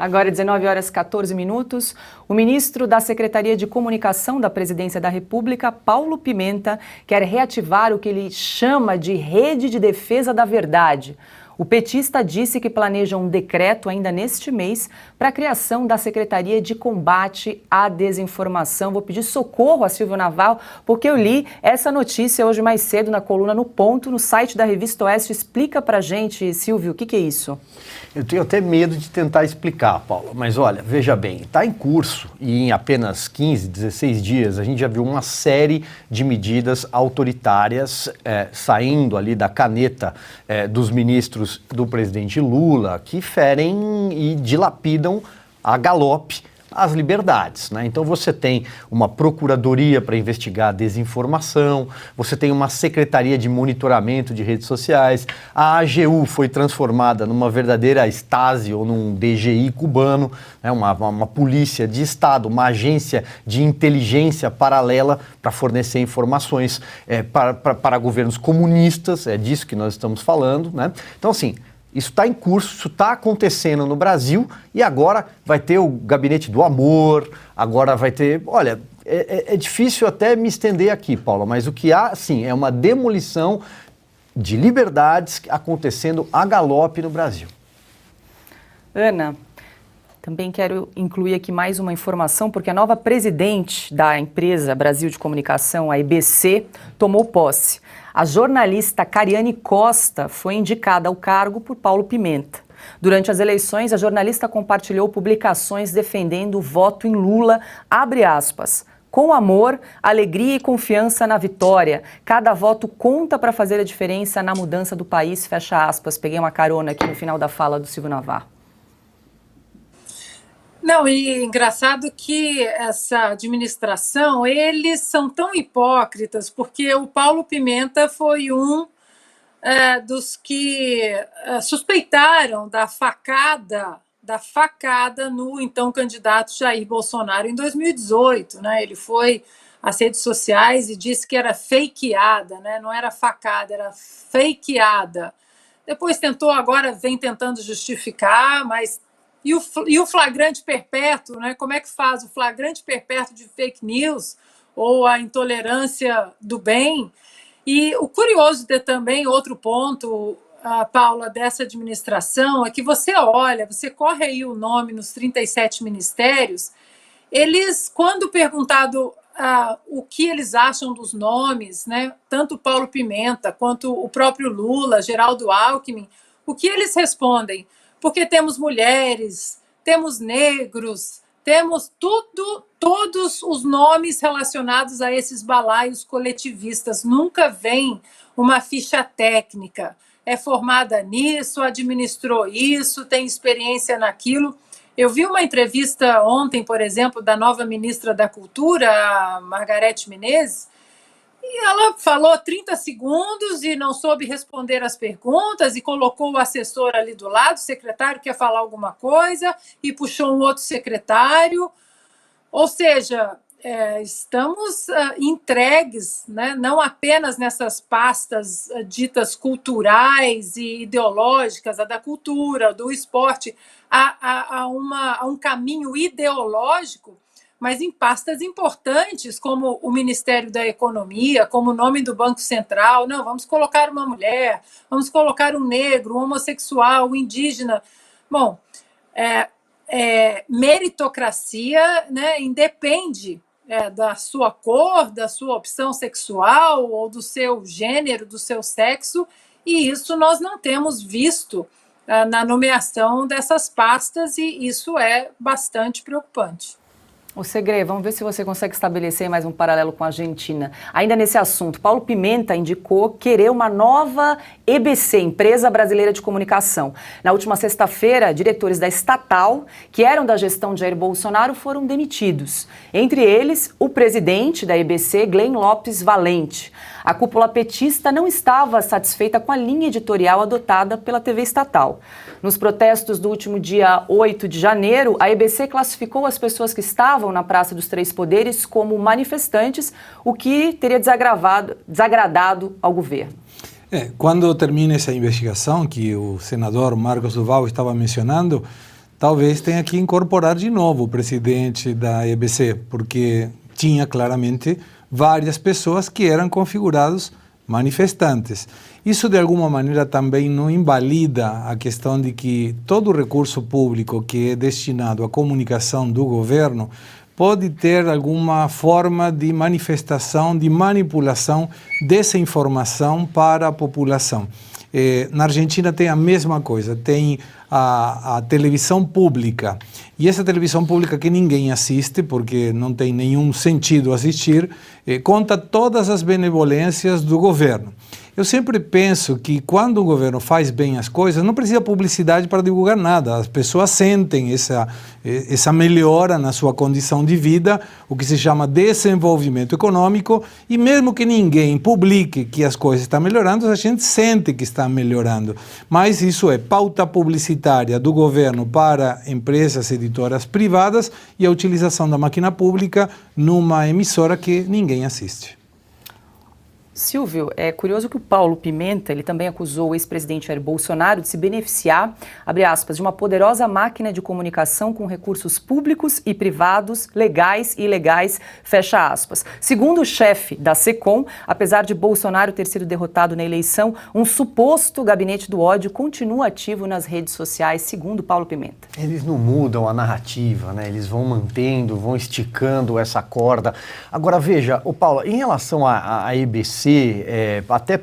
Speaker 1: Agora, 19 horas e 14 minutos, o ministro da Secretaria de Comunicação da Presidência da República, Paulo Pimenta, quer reativar o que ele chama de Rede de Defesa da Verdade. O petista disse que planeja um decreto ainda neste mês para a criação da Secretaria de Combate à Desinformação. Vou pedir socorro a Silvio Navarro, porque eu li essa notícia hoje mais cedo na coluna No Ponto, no site da Revista Oeste. Explica pra gente, Silvio, o que é isso?
Speaker 2: Eu tenho até medo de tentar explicar, Paula, mas olha, veja bem, está em curso e em apenas 15, 16 dias a gente já viu uma série de medidas autoritárias saindo ali da caneta dos ministros do presidente Lula, que ferem e dilapidam a galope as liberdades, né? Então você tem uma procuradoria para investigar a desinformação, você tem uma secretaria de monitoramento de redes sociais, a AGU foi transformada numa verdadeira Stasi ou num DGI cubano, né? uma polícia de Estado, uma agência de inteligência paralela para fornecer informações para governos comunistas, é disso que nós estamos falando, né? Então assim, isso está em curso, isso está acontecendo no Brasil e agora vai ter o Gabinete do Amor, agora vai ter... Olha, é difícil até me estender aqui, Paula, mas o que há, sim, é uma demolição de liberdades acontecendo a galope no Brasil.
Speaker 1: Ana, também quero incluir aqui mais uma informação, porque a nova presidente da empresa Brasil de Comunicação, a EBC, tomou posse. A jornalista Cariane Costa foi indicada ao cargo por Paulo Pimenta. Durante as eleições, a jornalista compartilhou publicações defendendo o voto em Lula, abre aspas, com amor, alegria e confiança na vitória. Cada voto conta para fazer a diferença na mudança do país, fecha aspas. Peguei uma carona aqui no final da fala do Silvio Navarro.
Speaker 4: Não, e engraçado que essa administração, eles são tão hipócritas, porque o Paulo Pimenta foi um dos que suspeitaram da facada no então candidato Jair Bolsonaro em 2018, né? Ele foi às redes sociais e disse que era fakeada, né? Não era facada, era fakeada. Depois agora vem tentando justificar, mas... E o flagrante perpétuo, né? Como é que faz o flagrante perpétuo de fake news ou a intolerância do bem? E o curioso de também, outro ponto, Paula, dessa administração, é que você corre aí o nome nos 37 ministérios, eles, quando perguntado o que eles acham dos nomes, né? Tanto Paulo Pimenta quanto o próprio Lula, Geraldo Alckmin, o que eles respondem? Porque temos mulheres, temos negros, temos todos os nomes relacionados a esses balaios coletivistas. Nunca vem uma ficha técnica. É formada nisso, administrou isso, tem experiência naquilo. Eu vi uma entrevista ontem, por exemplo, da nova ministra da Cultura, a Margarete Menezes, e ela falou 30 segundos e não soube responder as perguntas e colocou o assessor ali do lado, o secretário quer falar alguma coisa e puxou um outro secretário. Ou seja, estamos entregues, né, não apenas nessas pastas ditas culturais e ideológicas, a da cultura, do esporte, a um caminho ideológico, mas em pastas importantes, como o Ministério da Economia, como o nome do Banco Central. Não, vamos colocar uma mulher, vamos colocar um negro, um homossexual, um indígena. Bom, meritocracia, né, independe da sua cor, da sua opção sexual ou do seu gênero, do seu sexo, e isso nós não temos visto na nomeação dessas pastas, e isso é bastante preocupante.
Speaker 1: O Segre, vamos ver se você consegue estabelecer mais um paralelo com a Argentina. Ainda nesse assunto, Paulo Pimenta indicou querer uma nova EBC, Empresa Brasileira de Comunicação. Na última sexta-feira, diretores da estatal, que eram da gestão de Jair Bolsonaro, foram demitidos. Entre eles, o presidente da EBC, Glenn Lopes Valente. A cúpula petista não estava satisfeita com a linha editorial adotada pela TV estatal. Nos protestos do último dia 8 de janeiro, a EBC classificou as pessoas que estavam na Praça dos Três Poderes como manifestantes, o que teria desagradado ao governo.
Speaker 3: Quando termine essa investigação que o senador Marcos Duval estava mencionando, talvez tenha que incorporar de novo o presidente da EBC, porque tinha claramente várias pessoas que eram configurados manifestantes. Isso, de alguma maneira, também não invalida a questão de que todo o recurso público que é destinado à comunicação do governo pode ter alguma forma de manifestação, de manipulação dessa informação para a população. Na Argentina tem a mesma coisa, tem a televisão pública, e essa televisão pública que ninguém assiste, porque não tem nenhum sentido assistir, conta todas as benevolências do governo. Eu sempre penso que quando o governo faz bem as coisas, não precisa publicidade para divulgar nada. As pessoas sentem essa melhora na sua condição de vida, o que se chama desenvolvimento econômico, e mesmo que ninguém publique que as coisas estão melhorando, a gente sente que está melhorando. Mas isso é pauta publicitária do governo para empresas editoras privadas e a utilização da máquina pública numa emissora que ninguém assiste.
Speaker 1: Silvio, é curioso que o Paulo Pimenta, ele também acusou o ex-presidente Jair Bolsonaro de se beneficiar, abre aspas, de uma poderosa máquina de comunicação com recursos públicos e privados, legais e ilegais, fecha aspas. Segundo o chefe da SECOM, apesar de Bolsonaro ter sido derrotado na eleição, um suposto gabinete do ódio continua ativo nas redes sociais, segundo Paulo Pimenta.
Speaker 2: Eles não mudam a narrativa, né? Eles vão mantendo, vão esticando essa corda. Agora, veja, Paulo, em relação à EBC, até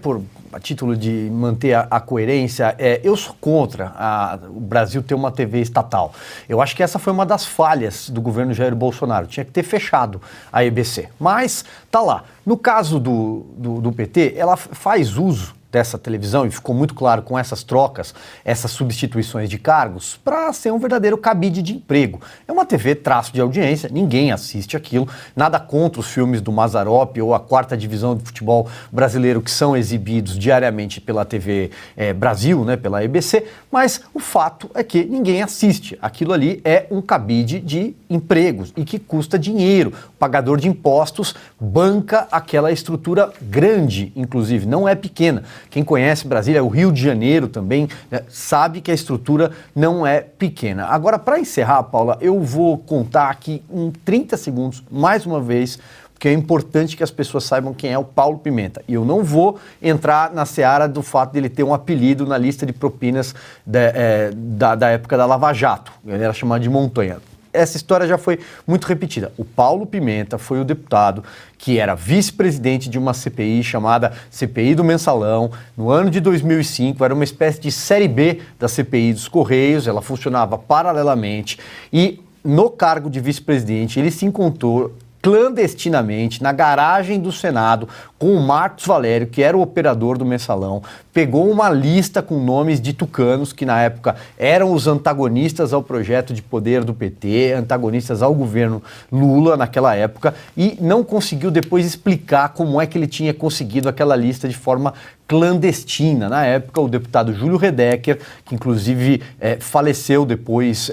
Speaker 2: a título de manter a coerência, eu sou contra o Brasil ter uma TV estatal. Eu acho que essa foi uma das falhas do governo Jair Bolsonaro. Tinha que ter fechado a EBC. Mas tá lá. No caso do PT, ela faz uso dessa televisão, e ficou muito claro com essas trocas, essas substituições de cargos, para ser um verdadeiro cabide de emprego. É uma TV traço de audiência, ninguém assiste aquilo, nada contra os filmes do Mazzaropi ou a quarta divisão de futebol brasileiro que são exibidos diariamente pela TV Brasil, né, pela EBC, mas o fato é que ninguém assiste. Aquilo ali é um cabide de empregos e que custa dinheiro. O pagador de impostos banca aquela estrutura grande, inclusive, não é pequena. Quem conhece Brasília, o Rio de Janeiro também, né, sabe que a estrutura não é pequena. Agora, para encerrar, Paula, eu vou contar aqui em 30 segundos, mais uma vez, porque é importante que as pessoas saibam quem é o Paulo Pimenta. E eu não vou entrar na seara do fato de ele ter um apelido na lista de propinas da época da Lava Jato. Ele era chamado de Montanha. Essa história já foi muito repetida. O Paulo Pimenta foi o deputado que era vice-presidente de uma CPI chamada CPI do Mensalão. No ano de 2005, era uma espécie de série B da CPI dos Correios, ela funcionava paralelamente e no cargo de vice-presidente ele se encontrou clandestinamente na garagem do Senado com o Marcos Valério, que era o operador do Mensalão, pegou uma lista com nomes de tucanos que na época eram os antagonistas ao projeto de poder do PT, antagonistas ao governo Lula naquela época, e não conseguiu depois explicar como é que ele tinha conseguido aquela lista de forma clandestina. Na época, o deputado Júlio Redecker, que inclusive faleceu depois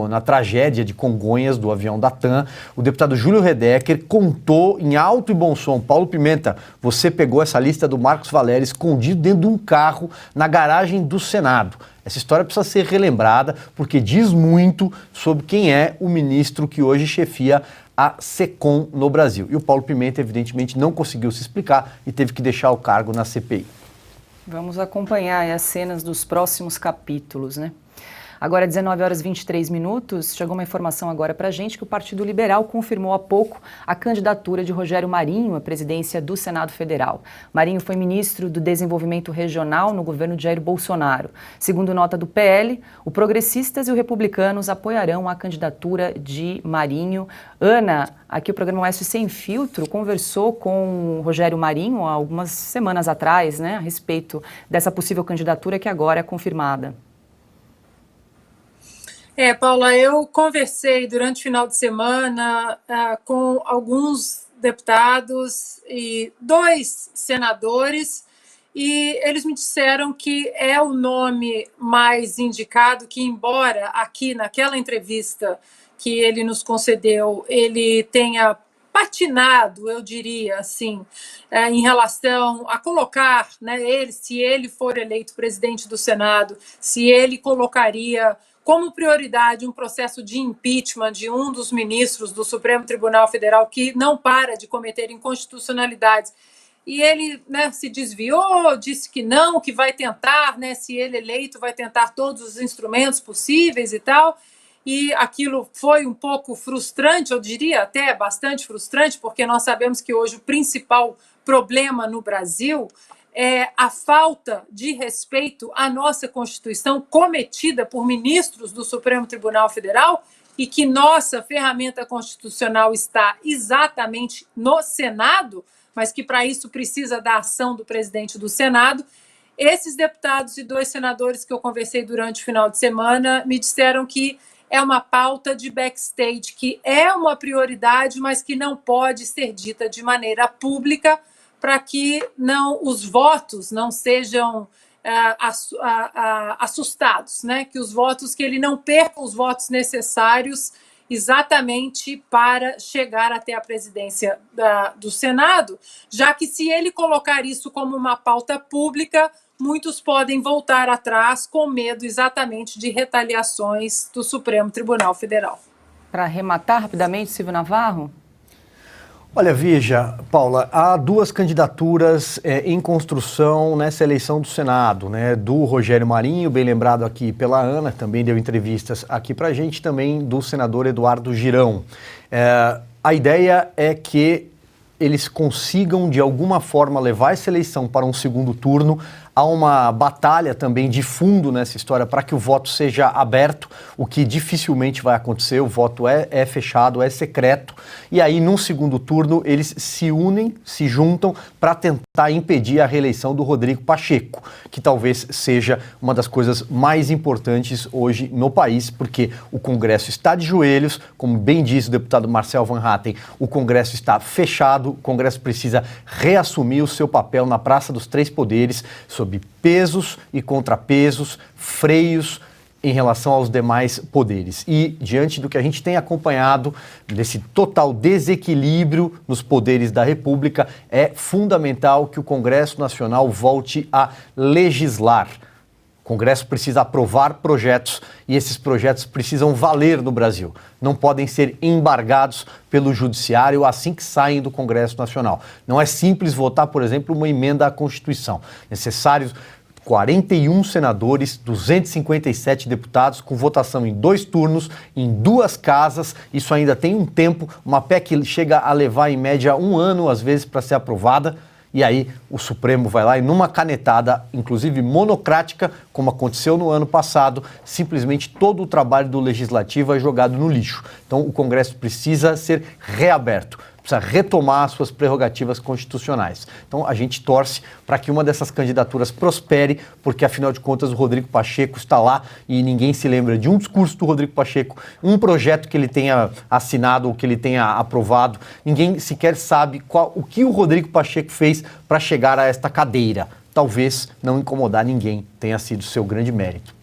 Speaker 2: na tragédia de Congonhas, do avião da TAM, o deputado Júlio Redecker contou em alto e bom som: Paulo Pimenta, você pegou essa lista do Marcos Valério escondido dentro de um carro na garagem do Senado. Essa história precisa ser relembrada porque diz muito sobre quem é o ministro que hoje chefia a SECOM no Brasil. E o Paulo Pimenta, evidentemente, não conseguiu se explicar e teve que deixar o cargo na CPI.
Speaker 1: Vamos acompanhar as cenas dos próximos capítulos, né? Agora, 19 horas e 23 minutos, chegou uma informação agora para a gente que o Partido Liberal confirmou há pouco a candidatura de Rogério Marinho à presidência do Senado Federal. Marinho foi ministro do Desenvolvimento Regional no governo de Jair Bolsonaro. Segundo nota do PL, o Progressistas e o Republicanos apoiarão a candidatura de Marinho. Ana, aqui o programa Oeste Sem Filtro conversou com o Rogério Marinho há algumas semanas atrás, né, a respeito dessa possível candidatura que agora é confirmada.
Speaker 4: Paula, eu conversei durante o final de semana com alguns deputados e 2 senadores e eles me disseram que é o nome mais indicado, que embora aqui naquela entrevista que ele nos concedeu, ele tenha patinado, eu diria assim, em relação a colocar, né, ele, se ele for eleito presidente do Senado, se ele colocaria como prioridade um processo de impeachment de um dos ministros do Supremo Tribunal Federal que não para de cometer inconstitucionalidades. E ele, né, se desviou, disse que não, que vai tentar, né, se ele eleito, vai tentar todos os instrumentos possíveis e tal. E aquilo foi um pouco frustrante, eu diria até bastante frustrante, porque nós sabemos que hoje o principal problema no Brasil é a falta de respeito à nossa Constituição cometida por ministros do Supremo Tribunal Federal e que nossa ferramenta constitucional está exatamente no Senado, mas que para isso precisa da ação do presidente do Senado. Esses deputados e 2 senadores que eu conversei durante o final de semana me disseram que é uma pauta de backstage, que é uma prioridade, mas que não pode ser dita de maneira pública para que os votos não sejam assustados, né? Que ele não perca os votos necessários exatamente para chegar até a presidência do Senado, já que se ele colocar isso como uma pauta pública, muitos podem voltar atrás com medo exatamente de retaliações do Supremo Tribunal Federal.
Speaker 1: Para arrematar rapidamente, Silvio Navarro?
Speaker 2: Olha, veja, Paula, há 2 candidaturas em construção nessa eleição do Senado, né? Do Rogério Marinho, bem lembrado aqui pela Ana, também deu entrevistas aqui pra gente, também do senador Eduardo Girão. A ideia é que eles consigam, de alguma forma, levar essa eleição para um segundo turno. Há uma batalha também de fundo nessa história para que o voto seja aberto, o que dificilmente vai acontecer. O voto é fechado, é secreto. E aí, num segundo turno, eles se unem, se juntam para tentar impedir a reeleição do Rodrigo Pacheco, que talvez seja uma das coisas mais importantes hoje no país, porque o Congresso está de joelhos, como bem disse o deputado Marcel Van Hatten, o Congresso está fechado, o Congresso precisa reassumir o seu papel na Praça dos Três Poderes, sob pesos e contrapesos, freios em relação aos demais poderes. E, diante do que a gente tem acompanhado, desse total desequilíbrio nos poderes da República, é fundamental que o Congresso Nacional volte a legislar. O Congresso precisa aprovar projetos e esses projetos precisam valer no Brasil. Não podem ser embargados pelo Judiciário assim que saem do Congresso Nacional. Não é simples votar, por exemplo, uma emenda à Constituição. Necessários 41 senadores, 257 deputados, com votação em 2 turnos, em 2 casas. Isso ainda tem um tempo. Uma PEC chega a levar, em média, 1 ano, às vezes, para ser aprovada. E aí o Supremo vai lá e numa canetada, inclusive monocrática, como aconteceu no ano passado, simplesmente todo o trabalho do Legislativo é jogado no lixo. Então o Congresso precisa ser reaberto, precisa retomar as suas prerrogativas constitucionais. Então a gente torce para que uma dessas candidaturas prospere, porque afinal de contas o Rodrigo Pacheco está lá e ninguém se lembra de um discurso do Rodrigo Pacheco, um projeto que ele tenha assinado ou que ele tenha aprovado. Ninguém sequer sabe o que o Rodrigo Pacheco fez para chegar a esta cadeira. Talvez não incomodar ninguém tenha sido seu grande mérito.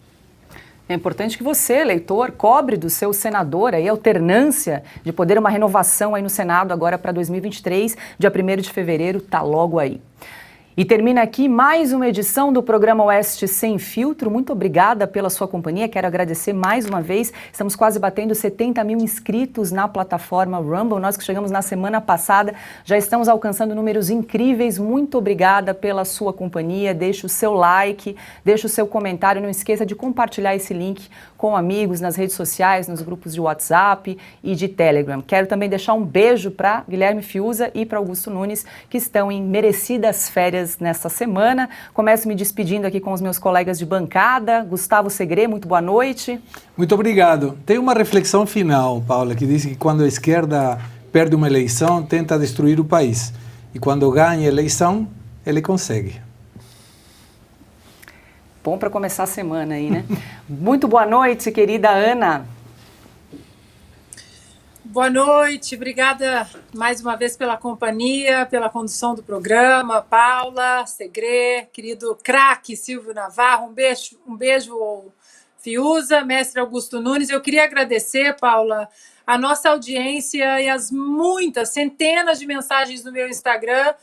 Speaker 1: É importante que você, eleitor, cobre do seu senador aí a alternância de poder, uma renovação aí no Senado agora para 2023, dia 1º de fevereiro, tá logo aí. E termina aqui mais uma edição do programa Oeste Sem Filtro. Muito obrigada pela sua companhia. Quero agradecer mais uma vez. Estamos quase batendo 70 mil inscritos na plataforma Rumble. Nós que chegamos na semana passada já estamos alcançando números incríveis. Muito obrigada pela sua companhia. Deixe o seu like, deixe o seu comentário. Não esqueça de compartilhar esse link com amigos nas redes sociais, nos grupos de WhatsApp e de Telegram. Quero também deixar um beijo para Guilherme Fiuza e para Augusto Nunes, que estão em merecidas férias nesta semana. Começo me despedindo aqui com os meus colegas de bancada. Gustavo Segre, muito boa noite.
Speaker 3: Muito obrigado. Tem uma reflexão final, Paula, que diz que quando a esquerda perde uma eleição, tenta destruir o país. E quando ganha a eleição, ele consegue.
Speaker 1: Bom para começar a semana aí, né? Muito boa noite, querida Ana.
Speaker 4: Boa noite, obrigada mais uma vez pela companhia, pela condução do programa, Paula, Segre, querido craque Silvio Navarro, um beijo Fiuza, mestre Augusto Nunes. Eu queria agradecer, Paula, a nossa audiência e as muitas, centenas de mensagens no meu Instagram,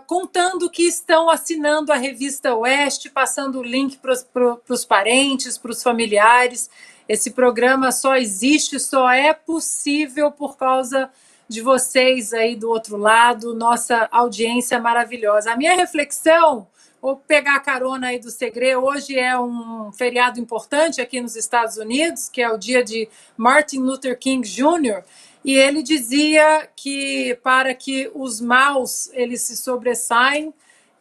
Speaker 4: contando que estão assinando a revista Oeste, passando o link para os parentes, para os familiares. Esse programa só existe, só é possível por causa de vocês aí do outro lado, nossa audiência maravilhosa. A minha reflexão, vou pegar a carona aí do Segre, hoje é um feriado importante aqui nos Estados Unidos, que é o dia de Martin Luther King Jr., e ele dizia que para que os maus eles se sobressaem,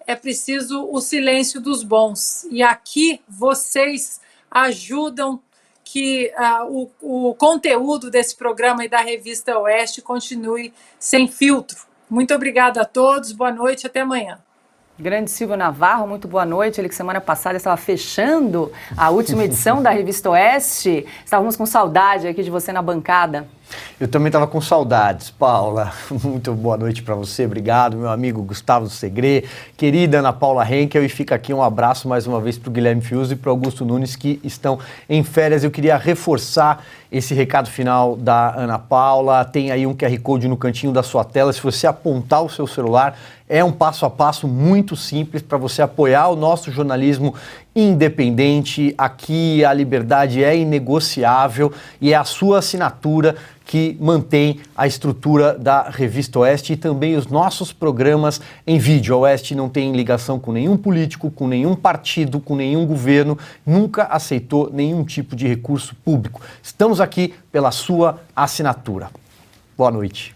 Speaker 4: é preciso o silêncio dos bons. E aqui vocês ajudam que o conteúdo desse programa e da revista Oeste continue sem filtro. Muito obrigada a todos, boa noite, até amanhã.
Speaker 1: Grande Silvio Navarro, muito boa noite. Ele que semana passada estava fechando a última edição da Revista Oeste. Estávamos com saudade aqui de você na bancada.
Speaker 2: Eu também estava com saudades, Paula. Muito boa noite para você, obrigado, meu amigo Gustavo Segre, querida Ana Paula Henkel, e fica aqui um abraço mais uma vez para o Guilherme Fiuza e para o Augusto Nunes, que estão em férias. Eu queria reforçar esse recado final da Ana Paula. Tem aí um QR Code no cantinho da sua tela. Se você apontar o seu celular, é um passo a passo muito simples para você apoiar o nosso jornalismo independente. Aqui a liberdade é inegociável e é a sua assinatura que mantém a estrutura da Revista Oeste e também os nossos programas em vídeo. A Oeste não tem ligação com nenhum político, com nenhum partido, com nenhum governo, nunca aceitou nenhum tipo de recurso público. Estamos aqui pela sua assinatura. Boa noite.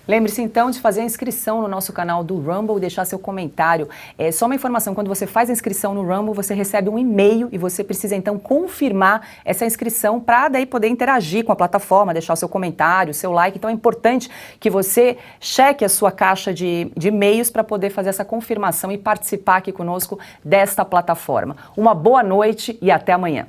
Speaker 1: Lembre-se então de fazer a inscrição no nosso canal do Rumble e deixar seu comentário. É só uma informação, quando você faz a inscrição no Rumble, você recebe um e-mail e você precisa então confirmar essa inscrição para daí poder interagir com a plataforma, deixar o seu comentário, seu like. Então é importante que você cheque a sua caixa de e-mails para poder fazer essa confirmação e participar aqui conosco desta plataforma. Uma boa noite e até amanhã.